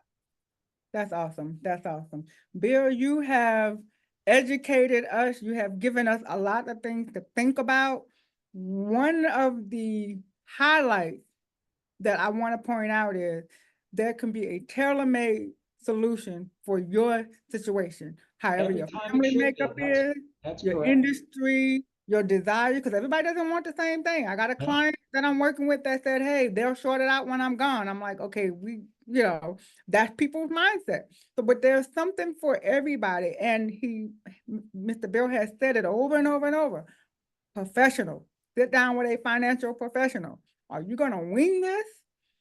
That's awesome. That's awesome. Bill, you have educated us. You have given us a lot of things to think about. One of the highlights that I want to point out is there can be a tailor-made solution for your situation. However, Every your time it family should makeup be. is, That's your correct. industry, your desire, because everybody doesn't want the same thing. I got a No. client that I'm working with that said, hey, they'll sort it out when I'm gone. I'm like, okay, that's people's mindset. So, but there's something for everybody. And Mr. Bill has said it over and over and over. Professional, sit down with a financial professional. Are you gonna wing this?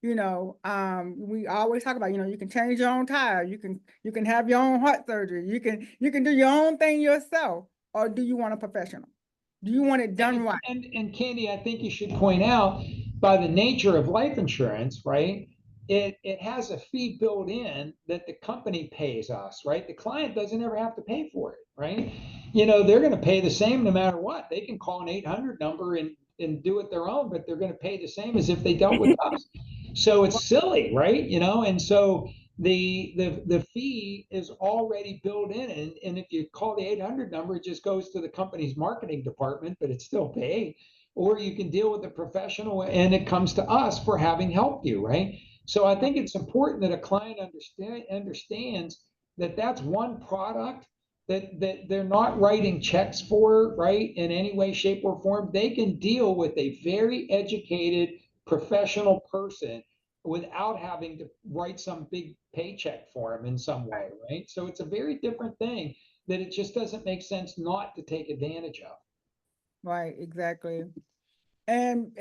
We always talk about, you can change your own tire, you can have your own heart surgery, you can do your own thing yourself, or do you want a professional? Do you want it done right? And Candy, I think you should point out, by the nature of life insurance, right? It has a fee built in that the company pays us, right? The client doesn't ever have to pay for it, right? They're going to pay the same no matter what. They can call an 800 number and do it their own, but they're going to pay the same as if they dealt with us. So it's silly, right? And so the fee is already built in, and if you call the 800 number, it just goes to the company's marketing department, but it's still paid. Or you can deal with a professional and it comes to us for having helped you, right? So I think it's important that a client understands that that's one product that they're not writing checks for, right, in any way, shape, or form. They can deal with a very educated professional person without having to write some big paycheck for them in some way, right? So it's a very different thing that it just doesn't make sense not to take advantage of. Right, exactly. And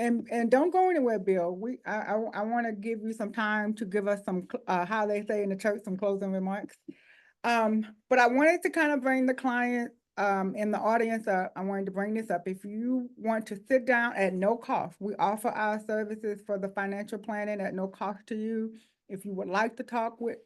don't go anywhere, Bill. I want to give you some time to give us some, how they say in the church, some closing remarks. But I wanted to kind of bring the client in the audience up. I wanted to bring this up. If you want to sit down at no cost, we offer our services for the financial planning at no cost to you. If you would like to talk with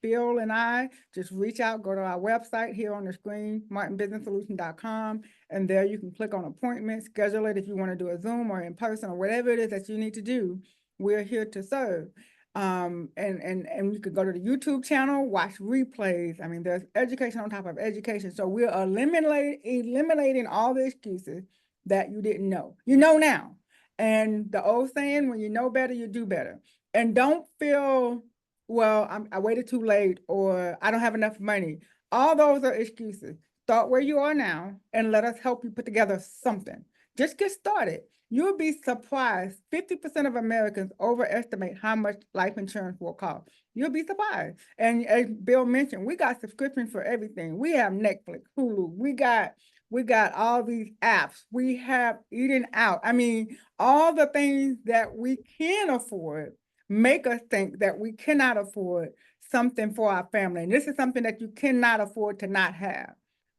Bill and I, just reach out, go to our website here on the screen, martinbusinesssolution.com, and there you can click on appointment, schedule it if you want to do a Zoom or in person or whatever it is that you need to do. We're here to serve. And you could go to the YouTube channel, watch replays. I mean, there's education on top of education. So we're eliminating all the excuses that you didn't know. You know now. And the old saying, when you know better, you do better. And don't feel, well, I waited too late, or I don't have enough money. All those are excuses. Start where you are now and let us help you put together something. Just get started. You'll be surprised. 50% of Americans overestimate how much life insurance will cost. You'll be surprised. And as Bill mentioned, we got subscriptions for everything. We have Netflix, Hulu. We got all these apps. We have eating out. I mean, all the things that we can afford make us think that we cannot afford something for our family. And this is something that you cannot afford to not have.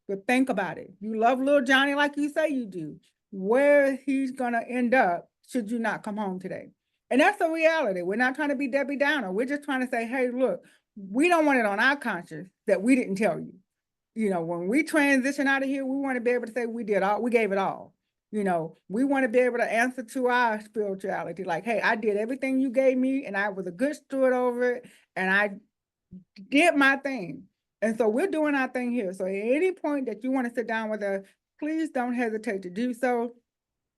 But think about it. You love little Johnny like you say you do. Where he's gonna end up should you not come home today. And that's the reality. We're not trying to be Debbie Downer. We're just trying to say, hey, look, we don't want it on our conscience that we didn't tell you. When we transition out of here, we want to be able to say we gave it all. We want to be able to answer to our spirituality. Like, hey, I did everything you gave me and I was a good steward over it and I did my thing. And so we're doing our thing here. So at any point that you want to sit down with us, please don't hesitate to do so.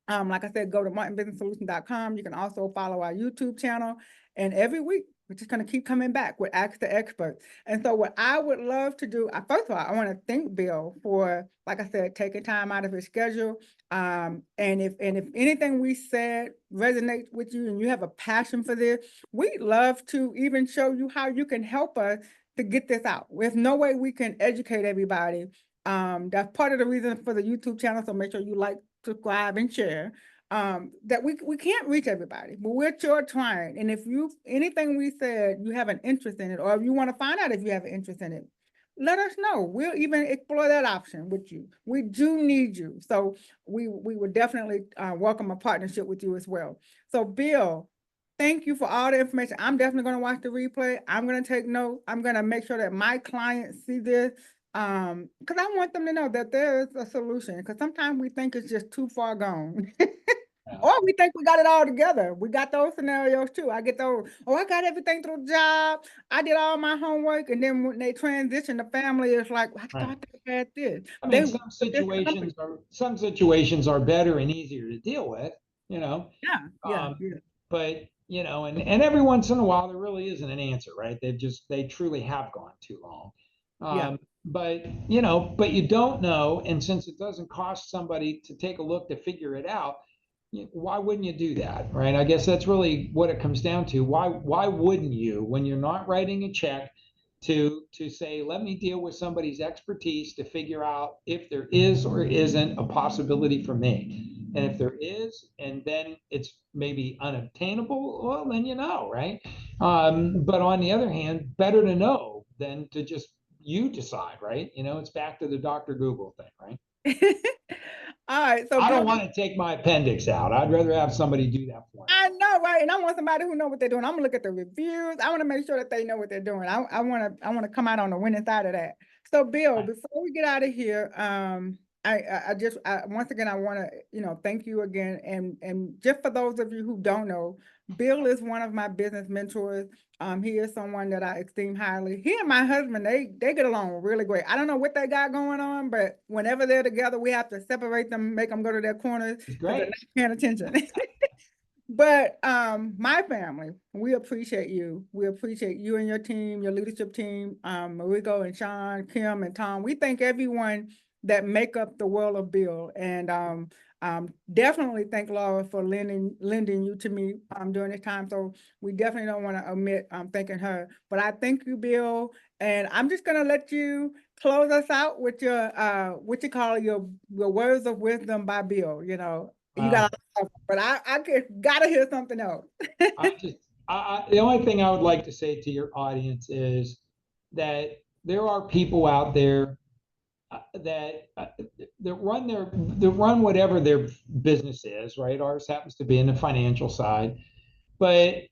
Like I said, go to martinbusinesssolution.com. You can also follow our YouTube channel. And every week, we're just going to keep coming back with Ask the Experts. And so what I would love to do, first of all, I want to thank Bill for, like I said, taking time out of his schedule. And if anything we said resonates with you and you have a passion for this, we'd love to even show you how you can help us to get this out. There's no way we can educate everybody. That's part of the reason for the YouTube channel. So make sure you like, subscribe, and share. That we can't reach everybody, but we're sure trying. And if anything we said, you have an interest in it, or if you want to find out if you have an interest in it, let us know. We'll even explore that option with you. We do need you. So we would definitely welcome a partnership with you as well. So Bill, Thank you for all the information. I'm definitely going to watch the replay. I'm going to take notes. I'm going to make sure that my clients see this. Because I want them to know that there is a solution. Because sometimes we think it's just too far gone. Yeah. Or we think we got it all together. We got those scenarios too. I get those, oh, I got everything through the job. I did all my homework. And then when they transition, the family is like, I Right. thought they had this. I mean, They want this company. some situations are better and easier to deal with, you know. Yeah. But and every once in a while there really isn't an answer, right? They truly have gone too long. Yeah. But but you don't know, and since it doesn't cost somebody to take a look to figure it out, why wouldn't you do that, right? I guess that's really what it comes down to. Why wouldn't you, when you're not writing a check, to say, let me deal with somebody's expertise to figure out if there is or isn't a possibility for me. And if there is, and then it's maybe unobtainable, well, then right? But on the other hand, better to know than to just you decide, right? It's back to the Dr. Google thing, right? All right. So I Bill, don't want to take my appendix out. I'd rather have somebody do that for me. I know, right? And I want somebody who know what they're doing. I'm gonna look at the reviews. I want to make sure that they know what they're doing. I want to come out on the winning side of that. So Bill, before we get out of here, once again I want to thank you again, and just for those of you who don't know, Bill is one of my business mentors. He is someone that I esteem highly. He and my husband, they get along really great. I don't know what they got going on, but whenever they're together, we have to separate them, make them go to their corners because they're not paying attention. But my family, we appreciate you. We appreciate you and your team, your leadership team, Mariko and Sean, Kim and Tom. We thank everyone that make up the world of Bill. And definitely thank Laura for lending you to me during this time. So we definitely don't want to omit thanking her. But I thank you, Bill. And I'm just gonna let you close us out with your what you call your words of wisdom by Bill. You got but I gotta hear something else. The only thing I would like to say to your audience is that there are people out there that run whatever their business is, right? Ours happens to be in the financial side, but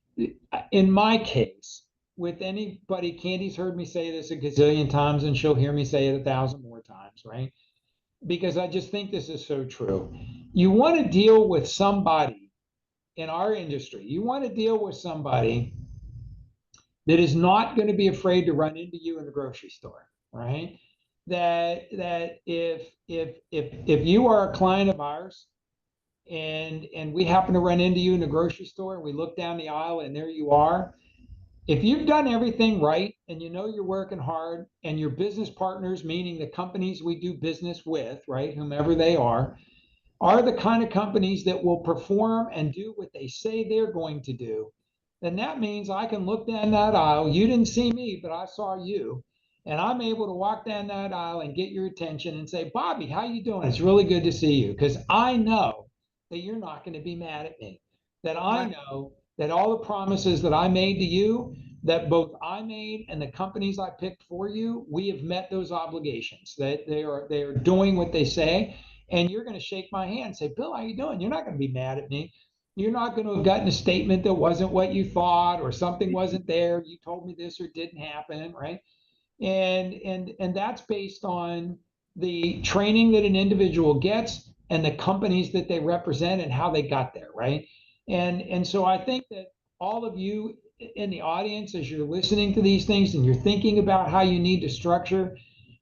in my case, with anybody, Candy's heard me say this a gazillion times, and she'll hear me say it 1,000 more times, right? Because I just think this is so true. You want to deal with somebody in our industry, you want to deal with somebody that is not going to be afraid to run into you in the grocery store, right? That if you are a client of ours and we happen to run into you in the grocery store and we look down the aisle and there you are, if you've done everything right and you're working hard, and your business partners, meaning the companies we do business with, right, whomever they are the kind of companies that will perform and do what they say they're going to do, then that means I can look down that aisle. You didn't see me, but I saw you. And I'm able to walk down that aisle and get your attention and say, Bobby, how you doing? It's really good to see you. Because I know that you're not going to be mad at me. That I know that all the promises that I made to you, that both I made and the companies I picked for you, we have met those obligations. That they are doing what they say. And you're going to shake my hand and say, Bill, how you doing? You're not going to be mad at me. You're not going to have gotten a statement that wasn't what you thought, or something wasn't there. You told me this or didn't happen, right? And that's based on the training that an individual gets and the companies that they represent and how they got there, right? And so I think that all of you in the audience, as you're listening to these things and you're thinking about how you need to structure,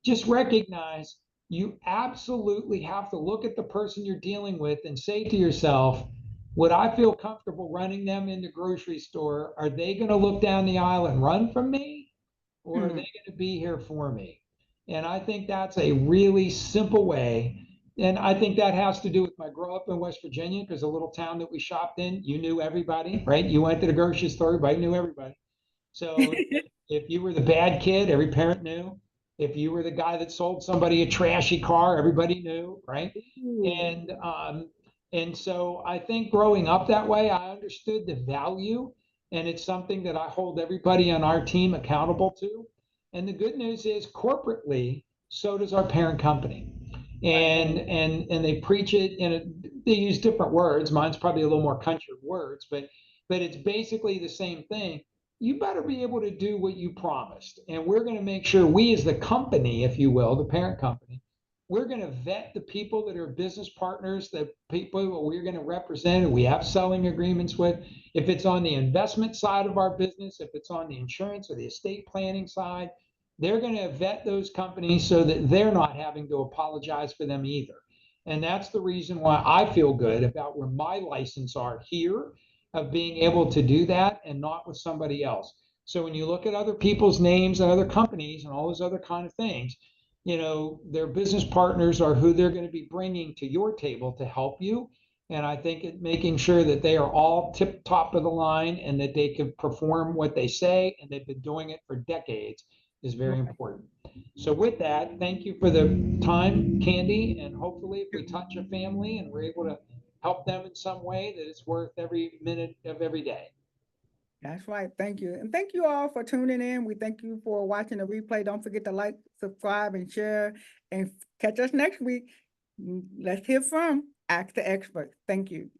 just recognize you absolutely have to look at the person you're dealing with and say to yourself, would I feel comfortable running them in the grocery store? Are they going to look down the aisle and run from me? Or are they going to be here for me? And I think that's a really simple way. And I think that has to do with my grow up in West Virginia, because the little town that we shopped in, you knew everybody, right? You went to the grocery store, everybody knew everybody. So if you were the bad kid, every parent knew. If you were the guy that sold somebody a trashy car, everybody knew, right? And so I think growing up that way, I understood the value, and it's something that I hold everybody on our team accountable to. And the good news is, corporately, so does our parent company. And they preach it they use different words. Mine's probably a little more country words, but but it's basically the same thing. You better be able to do what you promised. And we're going to make sure we, as the company, if you will, the parent company, we're going to vet the people that are business partners, the people that we're going to represent, and we have selling agreements with. If it's on the investment side of our business, if it's on the insurance or the estate planning side, they're going to vet those companies so that they're not having to apologize for them either. And that's the reason why I feel good about where my license are here, of being able to do that and not with somebody else. So when you look at other people's names and other companies and all those other kind of things, their business partners are who they're going to be bringing to your table to help you. And I think making sure that they are all tip top of the line and that they can perform what they say and they've been doing it for decades is very important. So with that, thank you for the time, Candy, and hopefully if we touch a family and we're able to help them in some way, that it's worth every minute of every day. That's right. Thank you. And thank you all for tuning in. We thank you for watching the replay. Don't forget to like, subscribe, and share. And catch us next week. Let's hear from Ask the Expert. Thank you.